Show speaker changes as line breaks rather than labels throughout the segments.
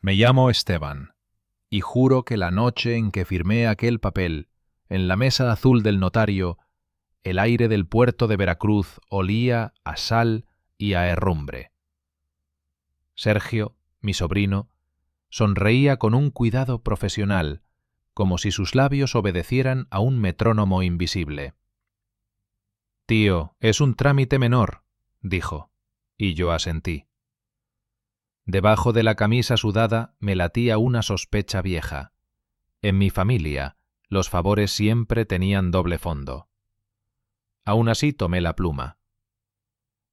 Me llamo Esteban, y juro que la noche en que firmé aquel papel, en la mesa azul del notario, el aire del puerto de Veracruz olía a sal y a herrumbre. Sergio, mi sobrino, sonreía con un cuidado profesional, como si sus labios obedecieran a un metrónomo invisible. «Tío, es un trámite menor», dijo, y yo asentí. Debajo de la camisa sudada me latía una sospecha vieja. En mi familia, los favores siempre tenían doble fondo. Aún así tomé la pluma.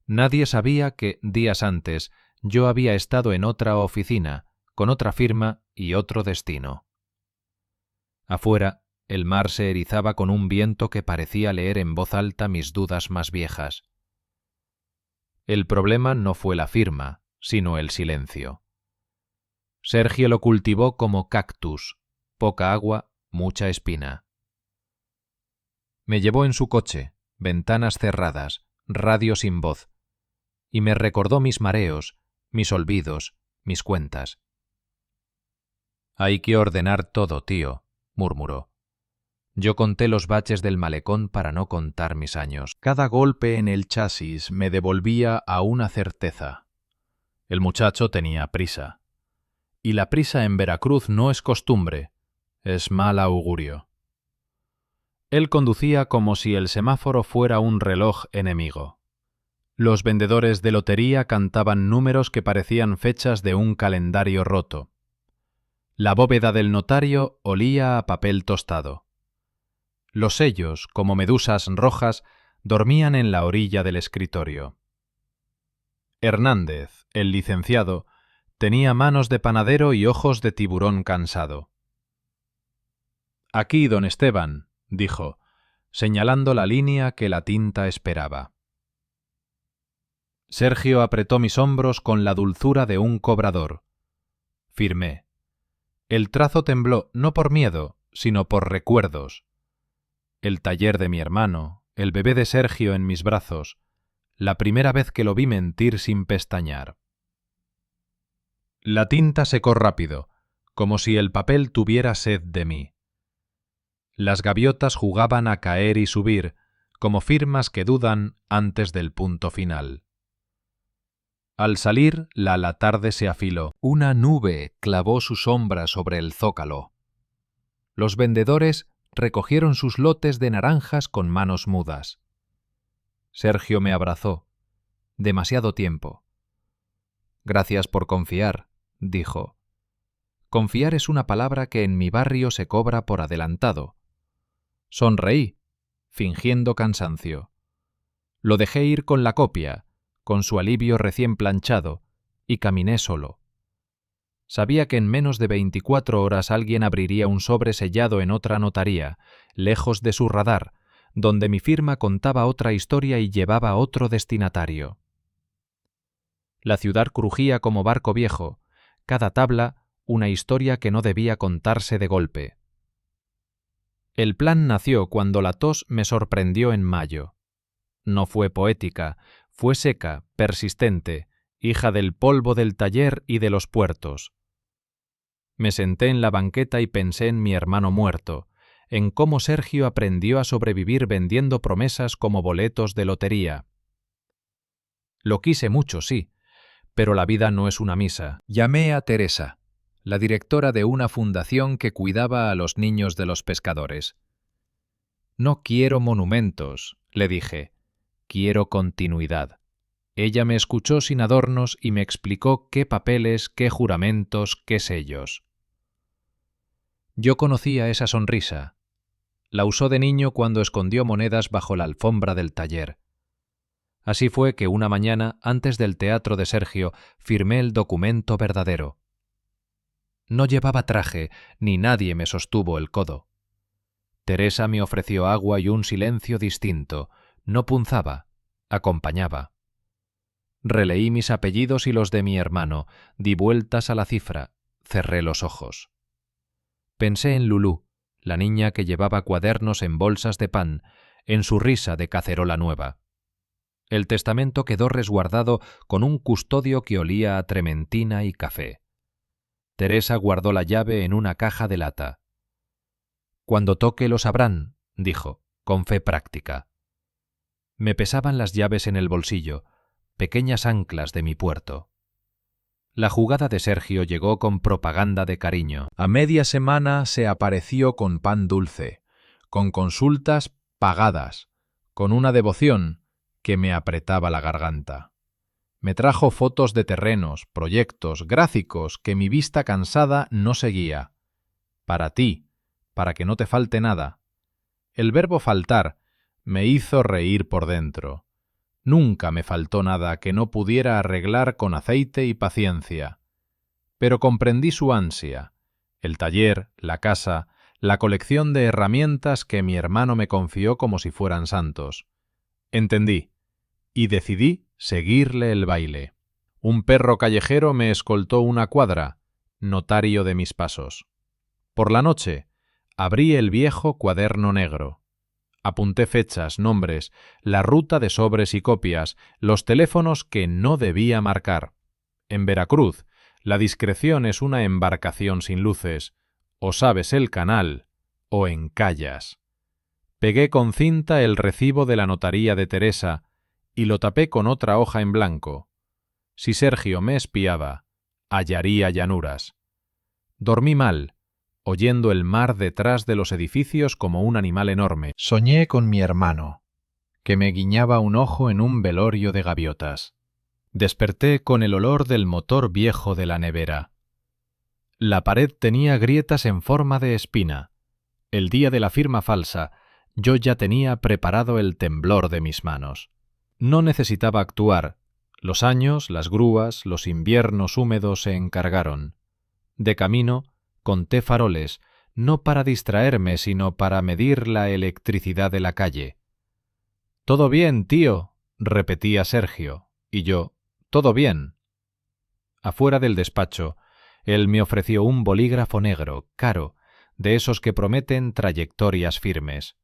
Nadie sabía que, días antes, yo había estado en otra oficina, con otra firma y otro destino. Afuera, el mar se erizaba con un viento que parecía leer en voz alta mis dudas más viejas. El problema no fue la firma, sino el silencio. Sergio lo cultivó como cactus, poca agua, mucha espina. Me llevó en su coche, ventanas cerradas, radio sin voz, y me recordó mis mareos, mis olvidos, mis cuentas. «Hay que ordenar todo, tío», murmuró. Yo conté los baches del malecón para no contar mis años. Cada golpe en el chasis me devolvía a una certeza. El muchacho tenía prisa. Y la prisa en Veracruz no es costumbre, es mal augurio. Él conducía como si el semáforo fuera un reloj enemigo. Los vendedores de lotería cantaban números que parecían fechas de un calendario roto. La bóveda del notario olía a papel tostado. Los sellos, como medusas rojas, dormían en la orilla del escritorio. Hernández, el licenciado, tenía manos de panadero y ojos de tiburón cansado. «Aquí, don Esteban», dijo, señalando la línea que la tinta esperaba. Sergio apretó mis hombros con la dulzura de un cobrador. Firmé. El trazo tembló no por miedo, sino por recuerdos. El taller de mi hermano, el bebé de Sergio en mis brazos, la primera vez que lo vi mentir sin pestañear. La tinta secó rápido, como si el papel tuviera sed de mí. Las gaviotas jugaban a caer y subir, como firmas que dudan antes del punto final. Al salir, la tarde se afiló. Una nube clavó su sombra sobre el zócalo. Los vendedores recogieron sus lotes de naranjas con manos mudas. Sergio me abrazó. Demasiado tiempo. «Gracias por confiar», dijo. Confiar es una palabra que en mi barrio se cobra por adelantado. Sonreí, fingiendo cansancio. Lo dejé ir con la copia, con su alivio recién planchado, y caminé solo. Sabía que en menos de 24 horas alguien abriría un sobre sellado en otra notaría, lejos de su radar, donde mi firma contaba otra historia y llevaba otro destinatario. La ciudad crujía como barco viejo, cada tabla una historia que no debía contarse de golpe. El plan nació cuando la tos me sorprendió en mayo. No fue poética, fue seca, persistente, hija del polvo del taller y de los puertos. Me senté en la banqueta y pensé en mi hermano muerto, en cómo Sergio aprendió a sobrevivir vendiendo promesas como boletos de lotería. Lo quise mucho, sí, pero la vida no es una misa. Llamé a Teresa, la directora de una fundación que cuidaba a los niños de los pescadores. «No quiero monumentos», le dije, «quiero continuidad». Ella me escuchó sin adornos y me explicó qué papeles, qué juramentos, qué sellos. Yo conocía esa sonrisa. La usó de niño cuando escondió monedas bajo la alfombra del taller. Así fue que una mañana, antes del teatro de Sergio, firmé el documento verdadero. No llevaba traje, ni nadie me sostuvo el codo. Teresa me ofreció agua y un silencio distinto. No punzaba, acompañaba. Releí mis apellidos y los de mi hermano, di vueltas a la cifra, cerré los ojos. Pensé en Lulú, la niña que llevaba cuadernos en bolsas de pan, en su risa de cacerola nueva. El testamento quedó resguardado con un custodio que olía a trementina y café. Teresa guardó la llave en una caja de lata. «Cuando toque lo sabrán», dijo, con fe práctica. Me pesaban las llaves en el bolsillo, pequeñas anclas de mi puerto. La jugada de Sergio llegó con propaganda de cariño. A media semana se apareció con pan dulce, con consultas pagadas, con una devoción que me apretaba la garganta. Me trajo fotos de terrenos, proyectos, gráficos que mi vista cansada no seguía. Para ti, para que no te falte nada. El verbo faltar me hizo reír por dentro. Nunca me faltó nada que no pudiera arreglar con aceite y paciencia. Pero comprendí su ansia, el taller, la casa, la colección de herramientas que mi hermano me confió como si fueran santos. Entendí, y decidí seguirle el baile. Un perro callejero me escoltó una cuadra, notario de mis pasos. Por la noche, abrí el viejo cuaderno negro. Apunté fechas, nombres, la ruta de sobres y copias, los teléfonos que no debía marcar. En Veracruz, la discreción es una embarcación sin luces. O sabes el canal, o encallas. Pegué con cinta el recibo de la notaría de Teresa y lo tapé con otra hoja en blanco. Si Sergio me espiaba, hallaría llanuras. Dormí mal, oyendo el mar detrás de los edificios como un animal enorme. Soñé con mi hermano, que me guiñaba un ojo en un velorio de gaviotas. Desperté con el olor del motor viejo de la nevera. La pared tenía grietas en forma de espina. El día de la firma falsa, yo ya tenía preparado el temblor de mis manos. No necesitaba actuar. Los años, las grúas, los inviernos húmedos se encargaron. De camino, conté faroles, no para distraerme, sino para medir la electricidad de la calle. «Todo bien, tío», repetía Sergio, y yo, «todo bien». Afuera del despacho, él me ofreció un bolígrafo negro, caro, de esos que prometen trayectorias firmes.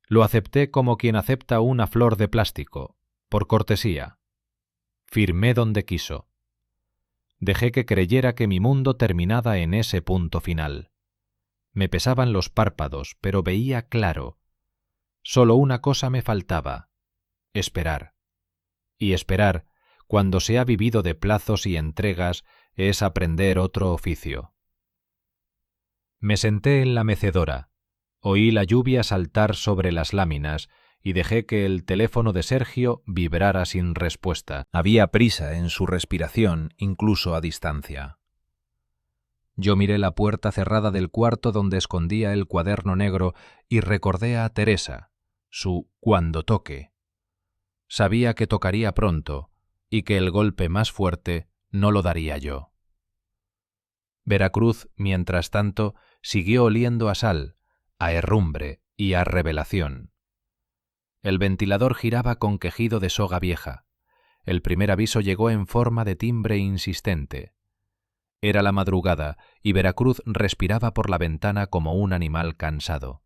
Lo acepté como quien acepta una flor de plástico, por cortesía. Firmé donde quiso. Dejé que creyera que mi mundo terminaba en ese punto final. Me pesaban los párpados, pero veía claro. Solo una cosa me faltaba: esperar. Y esperar, cuando se ha vivido de plazos y entregas, es aprender otro oficio. Me senté en la mecedora, oí la lluvia saltar sobre las láminas y dejé que el teléfono de Sergio vibrara sin respuesta. Había prisa en su respiración, incluso a distancia. Yo miré la puerta cerrada del cuarto donde escondía el cuaderno negro y recordé a Teresa, su «cuando toque». Sabía que tocaría pronto y que el golpe más fuerte no lo daría yo. Veracruz, mientras tanto, siguió oliendo a sal, a herrumbre y a revelación. El ventilador giraba con quejido de soga vieja. El primer aviso llegó en forma de timbre insistente. Era la madrugada y Veracruz respiraba por la ventana como un animal cansado.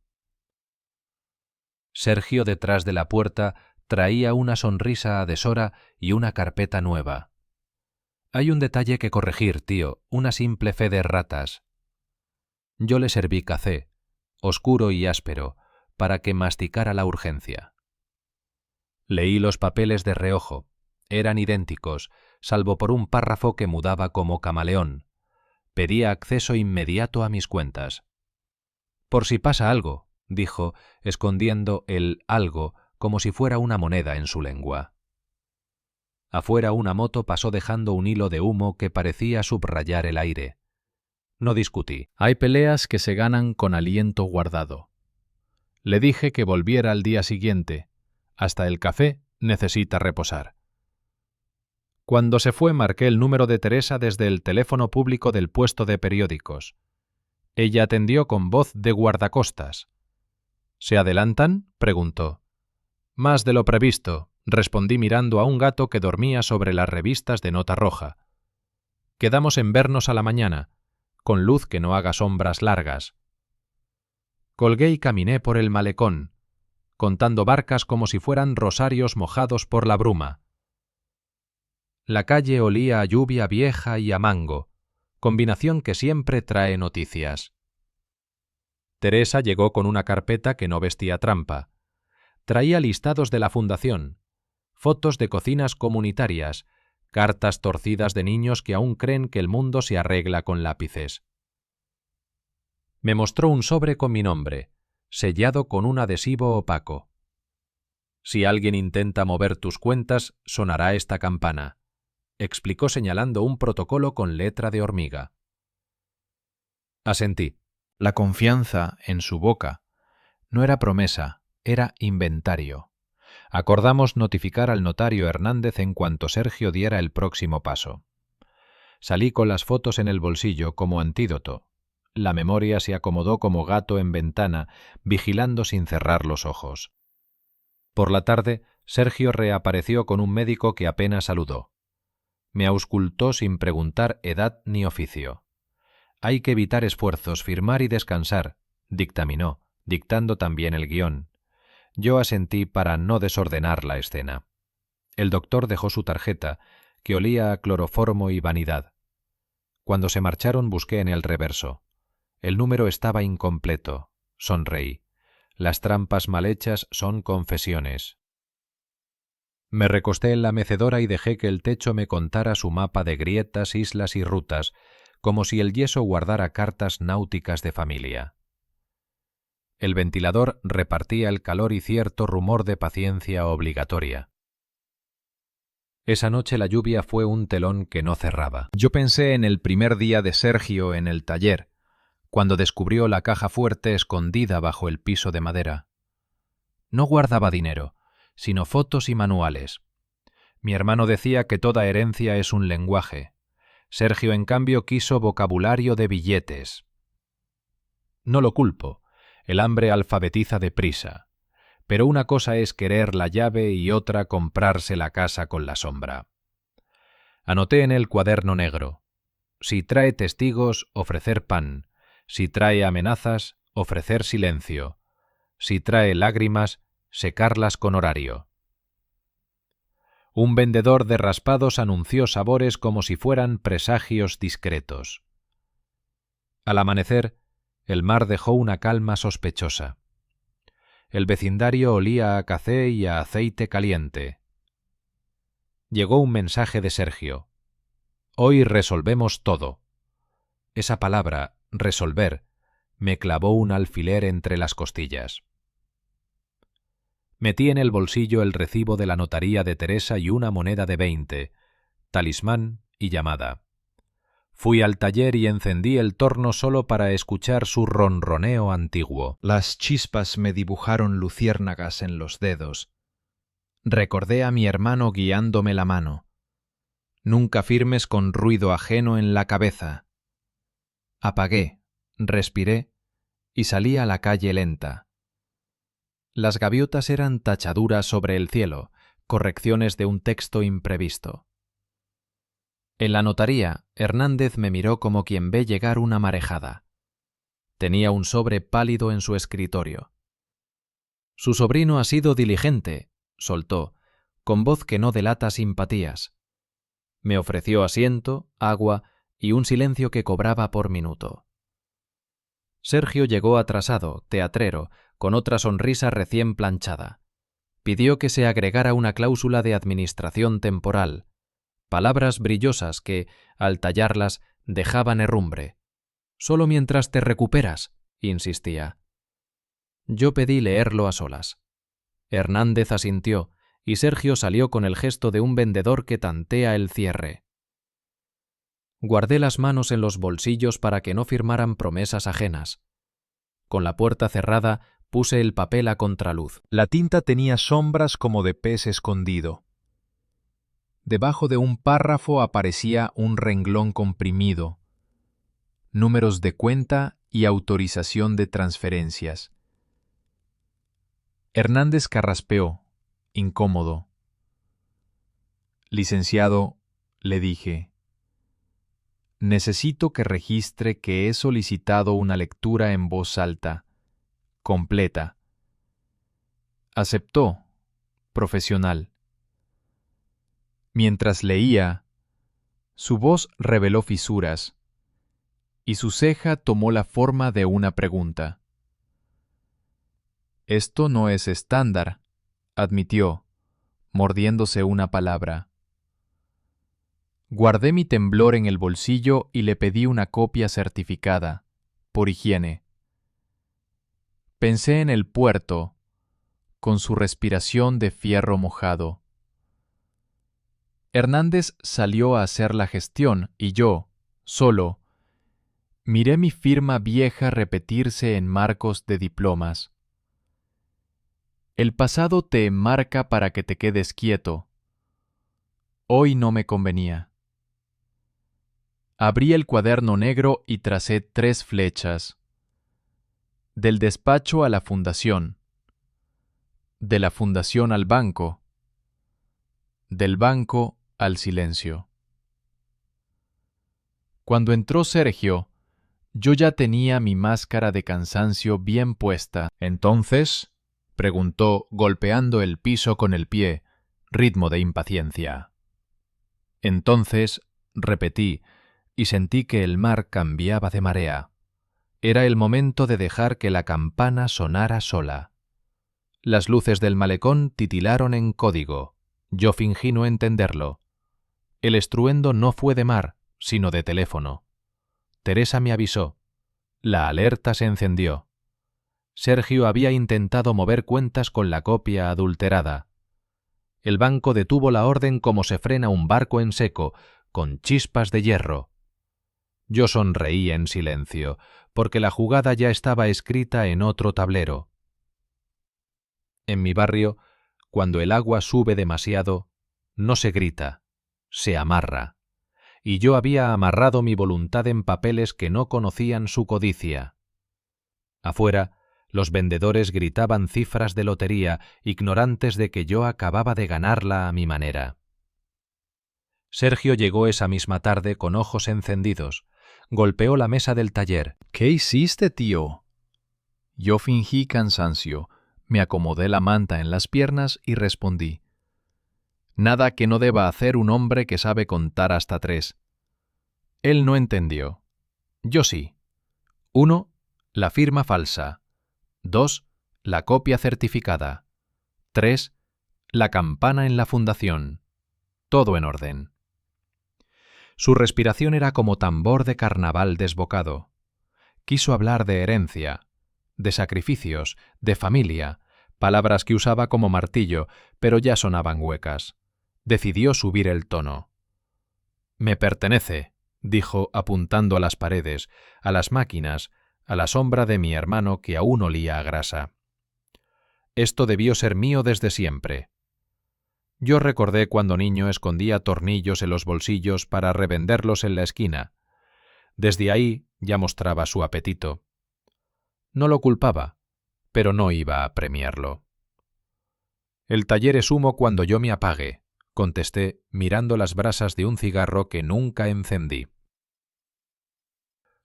Sergio, detrás de la puerta, traía una sonrisa a deshora y una carpeta nueva. «Hay un detalle que corregir, tío, una simple fe de ratas». Yo le serví café, oscuro y áspero, para que masticara la urgencia. Leí los papeles de reojo. Eran idénticos, salvo por un párrafo que mudaba como camaleón. Pedía acceso inmediato a mis cuentas. «Por si pasa algo», dijo, escondiendo el algo como si fuera una moneda en su lengua. Afuera una moto pasó dejando un hilo de humo que parecía subrayar el aire. No discutí. Hay peleas que se ganan con aliento guardado. Le dije que volviera al día siguiente. Hasta el café necesita reposar. Cuando se fue marqué el número de Teresa desde el teléfono público del puesto de periódicos. Ella atendió con voz de guardacostas. «¿Se adelantan?», preguntó. «Más de lo previsto», respondí mirando a un gato que dormía sobre las revistas de nota roja. «Quedamos en vernos a la mañana, con luz que no haga sombras largas». Colgué y caminé por el malecón, contando barcas como si fueran rosarios mojados por la bruma. La calle olía a lluvia vieja y a mango, combinación que siempre trae noticias. Teresa llegó con una carpeta que no vestía trampa. Traía listados de la fundación, fotos de cocinas comunitarias, cartas torcidas de niños que aún creen que el mundo se arregla con lápices. Me mostró un sobre con mi nombre, sellado con un adhesivo opaco. Si alguien intenta mover tus cuentas, sonará esta campana, explicó señalando un protocolo con letra de hormiga. Asentí.
La confianza en su boca no era promesa, era inventario. Acordamos notificar al notario Hernández en cuanto Sergio diera el próximo paso. Salí con las fotos en el bolsillo como antídoto. La memoria se acomodó como gato en ventana, vigilando sin cerrar los ojos. Por la tarde, Sergio reapareció con un médico que apenas saludó. Me auscultó sin preguntar edad ni oficio. Hay que evitar esfuerzos, firmar y descansar, dictaminó, dictando también el guión. Yo asentí para no desordenar la escena. El doctor dejó su tarjeta, que olía a cloroformo y vanidad. Cuando se marcharon busqué en el reverso. El número estaba incompleto. Sonreí. Las trampas mal hechas son confesiones. Me recosté en la mecedora y dejé que el techo me contara su mapa de grietas, islas y rutas, como si el yeso guardara cartas náuticas de familia. El ventilador repartía el calor y cierto rumor de paciencia obligatoria. Esa noche la lluvia fue un telón que no cerraba. Yo pensé en el primer día de Sergio en el taller, cuando descubrió la caja fuerte escondida bajo el piso de madera. No guardaba dinero, sino fotos y manuales. Mi hermano decía que toda herencia es un lenguaje. Sergio, en cambio, quiso vocabulario de billetes. No lo culpo, el hambre alfabetiza deprisa, pero una cosa es querer la llave y otra comprarse la casa con la sombra. Anoté en el cuaderno negro: si trae testigos, ofrecer pan; si trae amenazas, ofrecer silencio; si trae lágrimas, secarlas con horario. Un vendedor de raspados anunció sabores como si fueran presagios discretos. Al amanecer, el mar dejó una calma sospechosa. El vecindario olía a café y a aceite caliente. Llegó un mensaje de Sergio: hoy resolvemos todo. Esa palabra, resolver, me clavó un alfiler entre las costillas. Metí en el bolsillo el recibo de la notaría de Teresa y una moneda de 20, talismán y llamada. Fui al taller y encendí el torno solo para escuchar su ronroneo antiguo. Las chispas me dibujaron luciérnagas en los dedos. Recordé a mi hermano guiándome la mano. Nunca firmes con ruido ajeno en la cabeza. Apagué, respiré y salí a la calle lenta. Las gaviotas eran tachaduras sobre el cielo, correcciones de un texto imprevisto. En la notaría, Hernández me miró como quien ve llegar una marejada. Tenía un sobre pálido en su escritorio. Su sobrino ha sido diligente, soltó, con voz que no delata simpatías. Me ofreció asiento, agua y un silencio que cobraba por minuto. Sergio llegó atrasado, teatrero, con otra sonrisa recién planchada. Pidió que se agregara una cláusula de administración temporal, palabras brillosas que, al tallarlas, dejaban herrumbre. «Solo mientras te recuperas», insistía. Yo pedí leerlo a solas. Hernández asintió, y Sergio salió con el gesto de un vendedor que tantea el cierre. Guardé las manos en los bolsillos para que no firmaran promesas ajenas. Con la puerta cerrada, puse el papel a contraluz. La tinta tenía sombras como de pez escondido. Debajo de un párrafo aparecía un renglón comprimido, números de cuenta y autorización de transferencias. Hernández carraspeó, incómodo. «Licenciado», le dije, «necesito que registre que he solicitado una lectura en voz alta, completa». Aceptó, profesional. Mientras leía, su voz reveló fisuras,
y su ceja tomó la forma de una pregunta. «Esto no es estándar», admitió, mordiéndose una palabra. Guardé mi temblor en el bolsillo y le pedí una copia certificada, por higiene. Pensé en el puerto, con su respiración de fierro mojado. Hernández salió a hacer la gestión y yo, solo, miré mi firma vieja repetirse en marcos de diplomas. El pasado te enmarca para que te quedes quieto. Hoy no me convenía. Abrí el cuaderno negro y tracé 3 flechas. Del despacho a la fundación. De la fundación al banco. Del banco al silencio. Cuando entró Sergio, yo ya tenía mi máscara de cansancio bien puesta.
«Entonces», preguntó, golpeando el piso con el pie, ritmo de impaciencia. «Entonces», repetí, y sentí que el mar cambiaba de marea. Era el momento de dejar que la campana sonara sola. Las luces del malecón titilaron en código. Yo fingí no entenderlo. El estruendo no fue de mar, sino de teléfono. Teresa me avisó. La alerta se encendió. Sergio había intentado mover cuentas con la copia adulterada. El banco detuvo la orden como se frena un barco en seco, con chispas de hierro. Yo sonreí en silencio, porque la jugada ya estaba escrita en otro tablero. En mi barrio, cuando el agua sube demasiado, no se grita, se amarra. Y yo había amarrado mi voluntad en papeles que no conocían su codicia. Afuera, los vendedores gritaban cifras de lotería, ignorantes de que yo acababa de ganarla a mi manera. Sergio llegó esa misma tarde con ojos encendidos. Golpeó la mesa del taller.
«¿Qué hiciste, tío?» Yo fingí cansancio, me acomodé la manta en las piernas y respondí. «Nada que no deba hacer un hombre que sabe contar hasta 3. Él no entendió. Yo sí. 1. La firma falsa. 2. La copia certificada. 3. La campana en la fundación. Todo en orden.
Su respiración era como tambor de carnaval desbocado. Quiso hablar de herencia, de sacrificios, de familia, palabras que usaba como martillo, pero ya sonaban huecas. Decidió subir el tono. «Me pertenece», dijo apuntando a las paredes, a las máquinas, a la sombra de mi hermano que aún olía a grasa. Esto debió ser mío desde siempre. Yo recordé cuando niño escondía tornillos en los bolsillos para revenderlos en la esquina. Desde ahí ya mostraba su apetito. No lo culpaba, pero no iba a premiarlo. «El taller es humo cuando yo me apague», contesté, mirando las brasas de un cigarro que nunca encendí.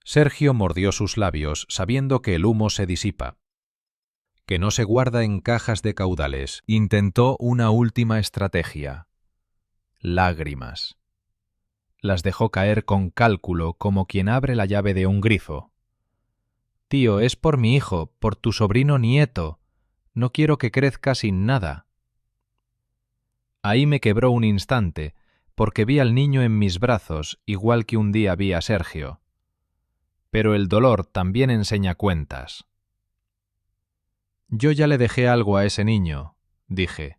Sergio mordió sus labios, sabiendo que el humo se disipa, que no se guarda en cajas de caudales. Intentó una última estrategia. Lágrimas. Las dejó caer con cálculo, como quien abre la llave de un grifo. «Tío, es por mi hijo, por tu sobrino nieto. No quiero que crezca sin nada». Ahí me quebró un instante, porque vi al niño en mis brazos, igual que un día vi a Sergio. Pero el dolor también enseña cuentas. «Yo ya le dejé algo a ese niño», dije.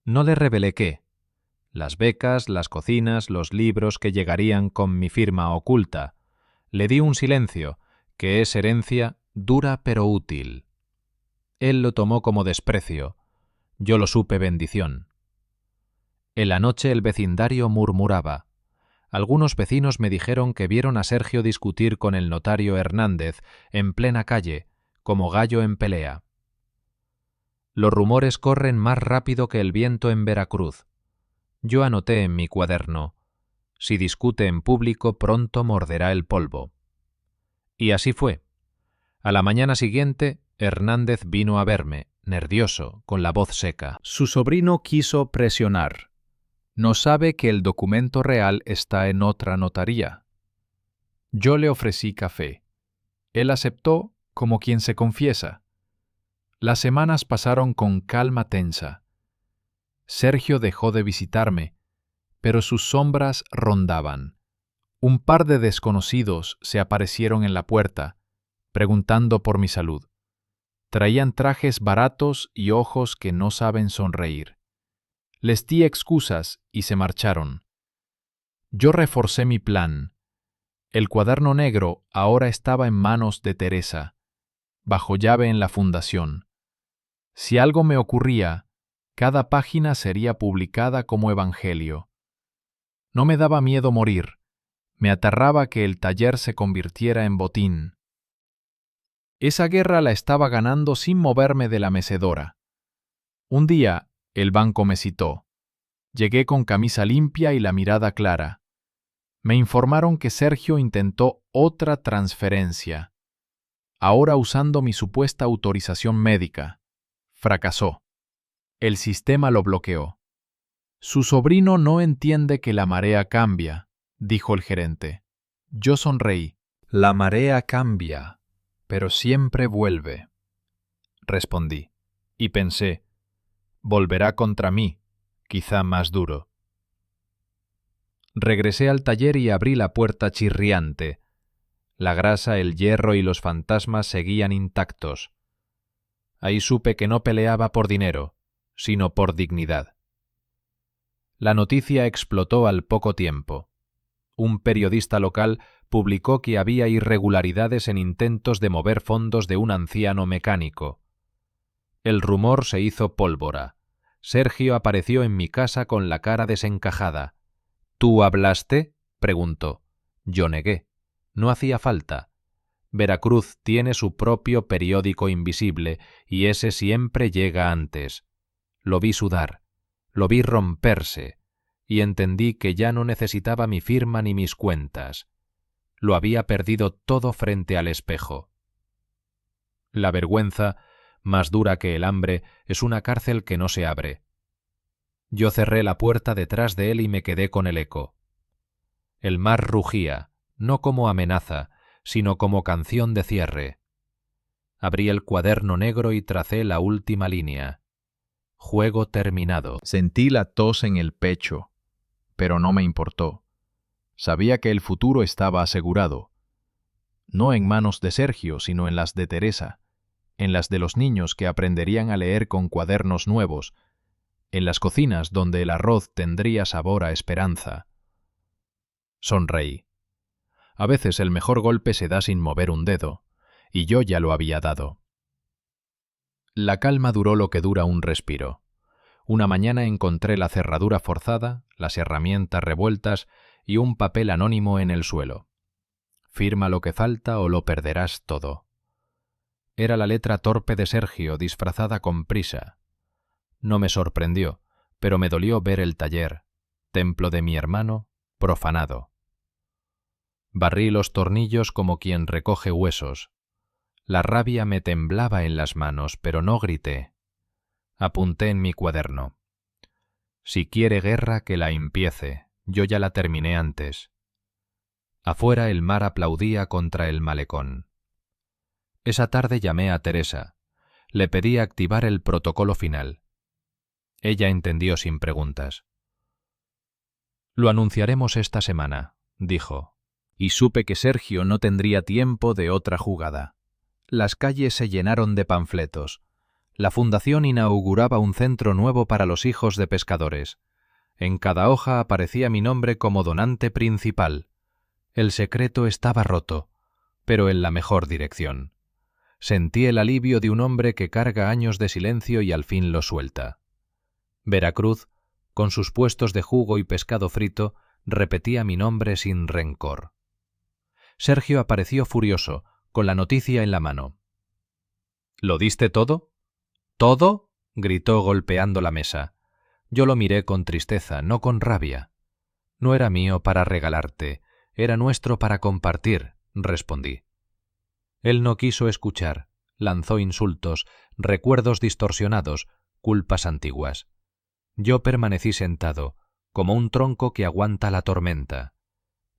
No le revelé qué. Las becas, las cocinas, los libros que llegarían con mi firma oculta. Le di un silencio, que es herencia dura pero útil. Él lo tomó como desprecio. Yo lo supe bendición. En la noche el vecindario murmuraba. Algunos vecinos me dijeron que vieron a Sergio discutir con el notario Hernández en plena calle, como gallo en pelea. Los rumores corren más rápido que el viento en Veracruz. Yo anoté en mi cuaderno: si discute en público, pronto morderá el polvo. Y así fue. A la mañana siguiente, Hernández vino a verme, nervioso, con la voz seca.
Su sobrino quiso presionar. No sabe que el documento real está en otra notaría. Yo le ofrecí café. Él aceptó como quien se confiesa. Las semanas pasaron con calma tensa. Sergio dejó de visitarme, pero sus sombras rondaban. Un par de desconocidos se aparecieron en la puerta, preguntando por mi salud. Traían trajes baratos y ojos que no saben sonreír. Les di excusas y se marcharon. Yo reforcé mi plan. El cuaderno negro ahora estaba en manos de Teresa, bajo llave en la fundación. Si algo me ocurría, cada página sería publicada como evangelio. No me daba miedo morir, me aterraba que el taller se convirtiera en botín. Esa guerra la estaba ganando sin moverme de la mecedora. Un día, el banco me citó. Llegué con camisa limpia y la mirada clara. Me informaron que Sergio intentó otra transferencia, ahora usando mi supuesta autorización médica. Fracasó. El sistema lo bloqueó. Su sobrino no entiende que la marea cambia, dijo el gerente. Yo sonreí.
La marea cambia, pero siempre vuelve, respondí, y pensé, volverá contra mí, quizá más duro. Regresé al taller y abrí la puerta chirriante. La grasa, el hierro y los fantasmas seguían intactos. Ahí supe que no peleaba por dinero, sino por dignidad. La noticia explotó al poco tiempo. Un periodista local publicó que había irregularidades en intentos de mover fondos de un anciano mecánico. El rumor se hizo pólvora. Sergio apareció en mi casa con la cara desencajada. ¿Tú hablaste?, preguntó. Yo negué. No hacía falta. Veracruz tiene su propio periódico invisible y ese siempre llega antes. Lo vi sudar, lo vi romperse, y entendí que ya no necesitaba mi firma ni mis cuentas. Lo había perdido todo frente al espejo. La vergüenza, más dura que el hambre, es una cárcel que no se abre. Yo cerré la puerta detrás de él y me quedé con el eco. El mar rugía, no como amenaza, sino como canción de cierre. Abrí el cuaderno negro y tracé la última línea. Juego terminado.
Sentí la tos en el pecho, pero no me importó. Sabía que el futuro estaba asegurado. No en manos de Sergio, sino en las de Teresa, en las de los niños que aprenderían a leer con cuadernos nuevos, en las cocinas donde el arroz tendría sabor a esperanza. Sonreí. A veces el mejor golpe se da sin mover un dedo, y yo ya lo había dado. La calma duró lo que dura un respiro. Una mañana encontré la cerradura forzada, las herramientas revueltas y un papel anónimo en el suelo. Firma lo que falta o lo perderás todo. Era la letra torpe de Sergio disfrazada con prisa. No me sorprendió, pero me dolió ver el taller, templo de mi hermano, profanado. Barrí los tornillos como quien recoge huesos. La rabia me temblaba en las manos, pero no grité. Apunté en mi cuaderno. Si quiere guerra, que la empiece. Yo ya la terminé antes. Afuera el mar aplaudía contra el malecón. Esa tarde llamé a Teresa. Le pedí activar el protocolo final. Ella entendió sin preguntas. Lo anunciaremos esta semana, dijo, y supe que Sergio no tendría tiempo de otra jugada. Las calles se llenaron de panfletos. La fundación inauguraba un centro nuevo para los hijos de pescadores. En cada hoja aparecía mi nombre como donante principal. El secreto estaba roto, pero en la mejor dirección. Sentí el alivio de un hombre que carga años de silencio y al fin lo suelta. Veracruz, con sus puestos de jugo y pescado frito, repetía mi nombre sin rencor. Sergio apareció furioso, con la noticia en la mano. ¿Lo diste todo? ¿Todo?, gritó golpeando la mesa. Yo lo miré con tristeza, no con rabia. No era mío para regalarte, era nuestro para compartir, respondí. Él no quiso escuchar, lanzó insultos, recuerdos distorsionados, culpas antiguas. Yo permanecí sentado, como un tronco que aguanta la tormenta.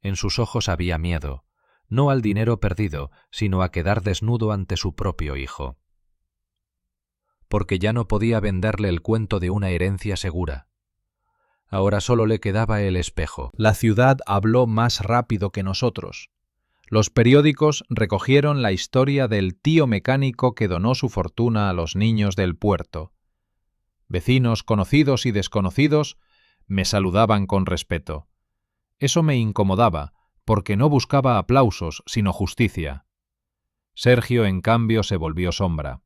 En sus ojos había miedo.
no al dinero perdido, sino a quedar desnudo ante su propio hijo. Porque ya no podía venderle el cuento de una herencia segura. Ahora solo le quedaba el espejo.
La ciudad habló más rápido que nosotros. Los periódicos recogieron la historia del tío mecánico que donó su fortuna a los niños del puerto. Vecinos conocidos y desconocidos me saludaban con respeto. Eso me incomodaba, porque no buscaba aplausos, sino justicia. Sergio, en cambio, se volvió sombra.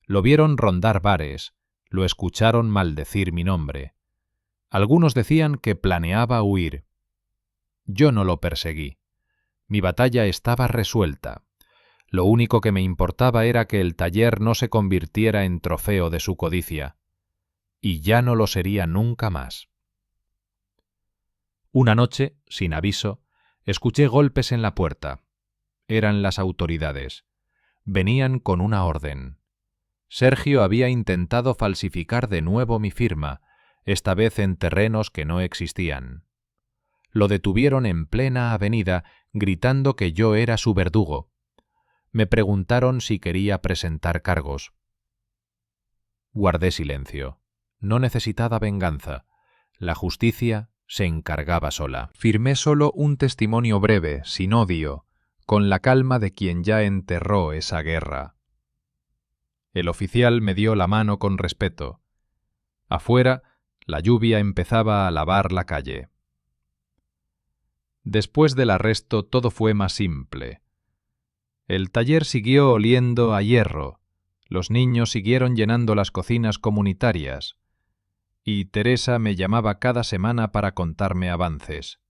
Lo vieron rondar bares, lo escucharon maldecir mi nombre. Algunos decían que planeaba huir. Yo no lo perseguí. Mi batalla estaba resuelta. Lo único que me importaba era que el taller no se convirtiera en trofeo de su codicia. Y ya no lo sería nunca más. Una noche, sin aviso, escuché golpes en la puerta. Eran las autoridades. Venían con una orden. Sergio había intentado falsificar de nuevo mi firma, esta vez en terrenos que no existían. Lo detuvieron en plena avenida, gritando que yo era su verdugo. Me preguntaron si quería presentar cargos. Guardé silencio. No necesitaba venganza. La justicia se encargaba sola. Firmé solo un testimonio breve, sin odio, con la calma de quien ya enterró esa guerra. El oficial me dio la mano con respeto. Afuera, la lluvia empezaba a lavar la calle. Después del arresto todo fue más simple. El taller siguió oliendo a hierro, los niños siguieron llenando las cocinas comunitarias, y Teresa me llamaba cada semana para contarme avances.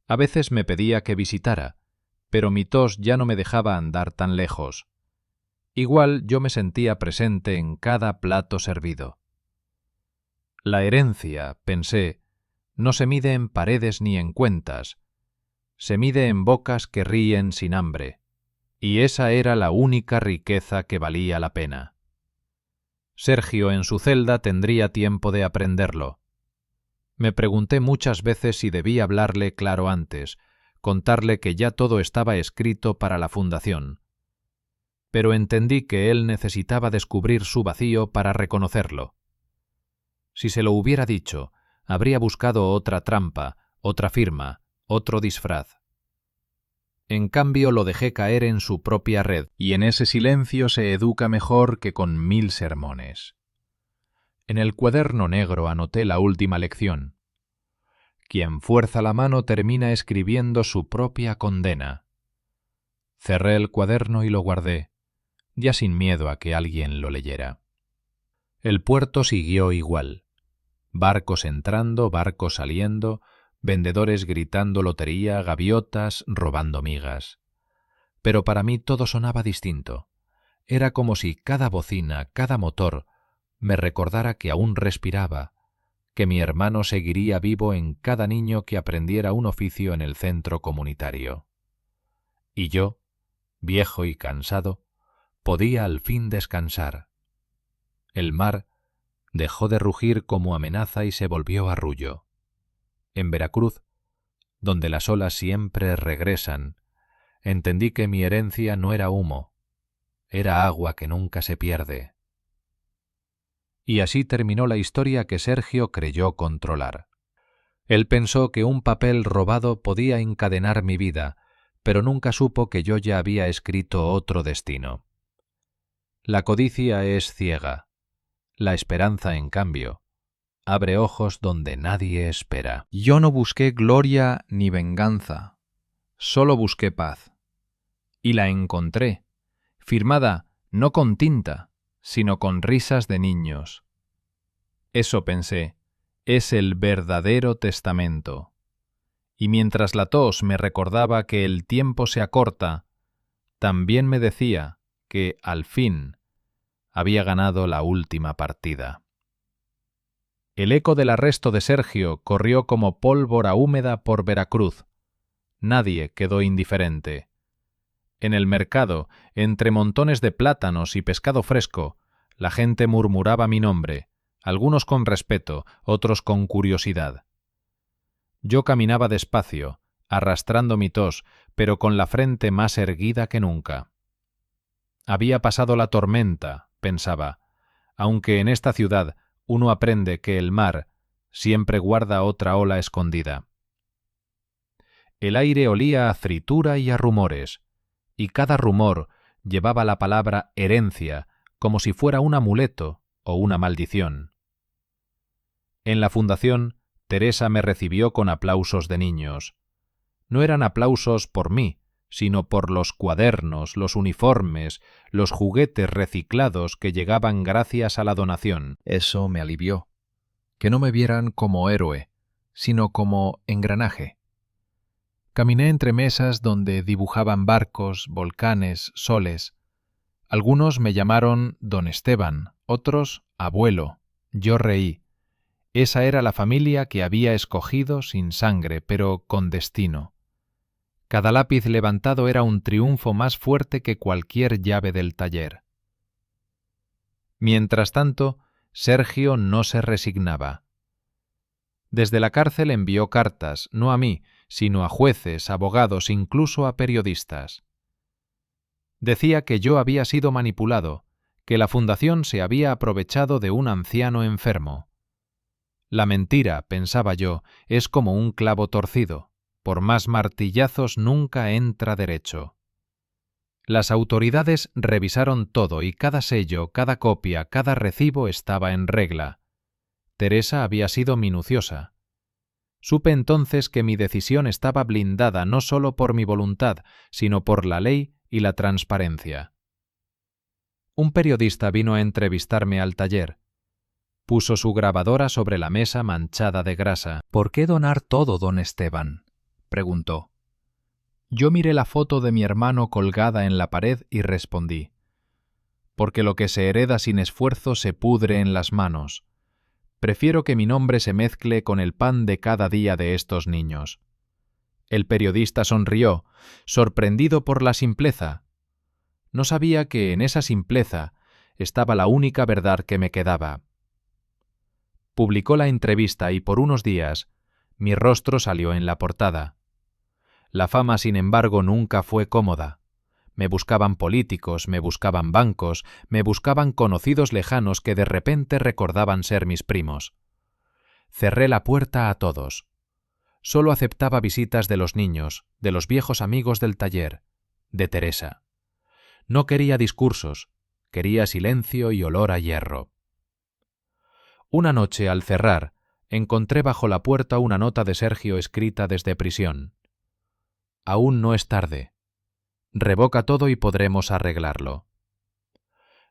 A veces me pedía que visitara, pero mi tos ya no me dejaba andar tan lejos. Igual yo me sentía presente en cada plato servido. La herencia, pensé, no se mide en paredes ni en cuentas, se mide en bocas que ríen sin hambre, y esa era la única riqueza que valía la pena. Sergio en su celda tendría tiempo de aprenderlo. Me pregunté muchas veces si debía hablarle claro antes, contarle que ya todo estaba escrito para la fundación. Pero entendí que él necesitaba descubrir su vacío para reconocerlo. Si se lo hubiera dicho, habría buscado otra trampa, otra firma, otro disfraz. En cambio lo dejé caer en su propia red, y en ese silencio se educa mejor que con 1000 sermones. En el cuaderno negro anoté la última lección. Quien fuerza la mano termina escribiendo su propia condena. Cerré el cuaderno y lo guardé, ya sin miedo a que alguien lo leyera. El puerto siguió igual. Barcos entrando, barcos saliendo, vendedores gritando lotería, gaviotas robando migas. Pero para mí todo sonaba distinto. Era como si cada bocina, cada motor, me recordara que aún respiraba, que mi hermano seguiría vivo en cada niño que aprendiera un oficio en el centro comunitario. Y yo, viejo y cansado, podía al fin descansar. El mar dejó de rugir como amenaza y se volvió arrullo. En Veracruz, donde las olas siempre regresan, entendí que mi herencia no era humo, era agua que nunca se pierde. Y así terminó la historia que Sergio creyó controlar. Él pensó que un papel robado podía encadenar mi vida, pero nunca supo que yo ya había escrito otro destino. La codicia es ciega. La esperanza, en cambio, abre ojos donde nadie espera.
Yo no busqué gloria ni venganza, solo busqué paz. Y la encontré, firmada no con tinta, sino con risas de niños. Eso pensé, es el verdadero testamento. Y mientras la tos me recordaba que el tiempo se acorta, también me decía que, al fin, había ganado la última partida. El eco del arresto de Sergio corrió como pólvora húmeda por Veracruz. Nadie quedó indiferente. En el mercado, entre montones de plátanos y pescado fresco, la gente murmuraba mi nombre, algunos con respeto, otros con curiosidad. Yo caminaba despacio,
arrastrando mi tos, pero con la frente más erguida que nunca. Había pasado la tormenta, pensaba, aunque en esta ciudad uno aprende que el mar siempre guarda otra ola escondida. El aire olía a fritura y a rumores, y cada rumor llevaba la palabra herencia como si fuera un amuleto o una maldición. En la fundación, Teresa me recibió con aplausos de niños. No eran aplausos por mí, sino por los cuadernos, los uniformes, los juguetes reciclados que llegaban gracias a la donación.
Eso me alivió. Que no me vieran como héroe, sino como engranaje. Caminé entre mesas donde dibujaban barcos, volcanes, soles. Algunos me llamaron Don Esteban, otros abuelo. Yo reí. Esa era la familia que había escogido sin sangre, pero con destino. Cada lápiz levantado era un triunfo más fuerte que cualquier llave del taller.
Mientras tanto, Sergio no se resignaba. Desde la cárcel envió cartas, no a mí, sino a jueces, abogados, incluso a periodistas. Decía que yo había sido manipulado, que la fundación se había aprovechado de un anciano enfermo. La mentira, pensaba yo, es como un clavo torcido. Por más martillazos nunca entra derecho. Las autoridades revisaron todo y cada sello, cada copia, cada recibo estaba en regla. Teresa había sido minuciosa. Supe entonces que mi decisión estaba blindada no solo por mi voluntad, sino por la ley y la transparencia. Un periodista vino a entrevistarme al taller. Puso su grabadora sobre la mesa manchada de grasa.
¿Por qué donar todo, don Esteban?, preguntó. Yo miré la foto de mi hermano colgada en la pared y respondí: porque lo que se hereda sin esfuerzo se pudre en las manos. Prefiero que mi nombre se mezcle con el pan de cada día de estos niños. El periodista sonrió, sorprendido por la simpleza. No sabía que en esa simpleza estaba la única verdad que me quedaba. Publicó la entrevista y por unos días mi rostro salió en la portada. La fama, sin embargo, nunca fue cómoda. Me buscaban políticos, me buscaban bancos, me buscaban conocidos lejanos que de repente recordaban ser mis primos. Cerré la puerta a todos. Solo aceptaba visitas de los niños, de los viejos amigos del taller, de Teresa. No quería discursos, quería silencio y olor a hierro. Una noche, al cerrar, encontré bajo la puerta una nota de Sergio escrita desde prisión. Aún no es tarde. Revoca todo y podremos arreglarlo.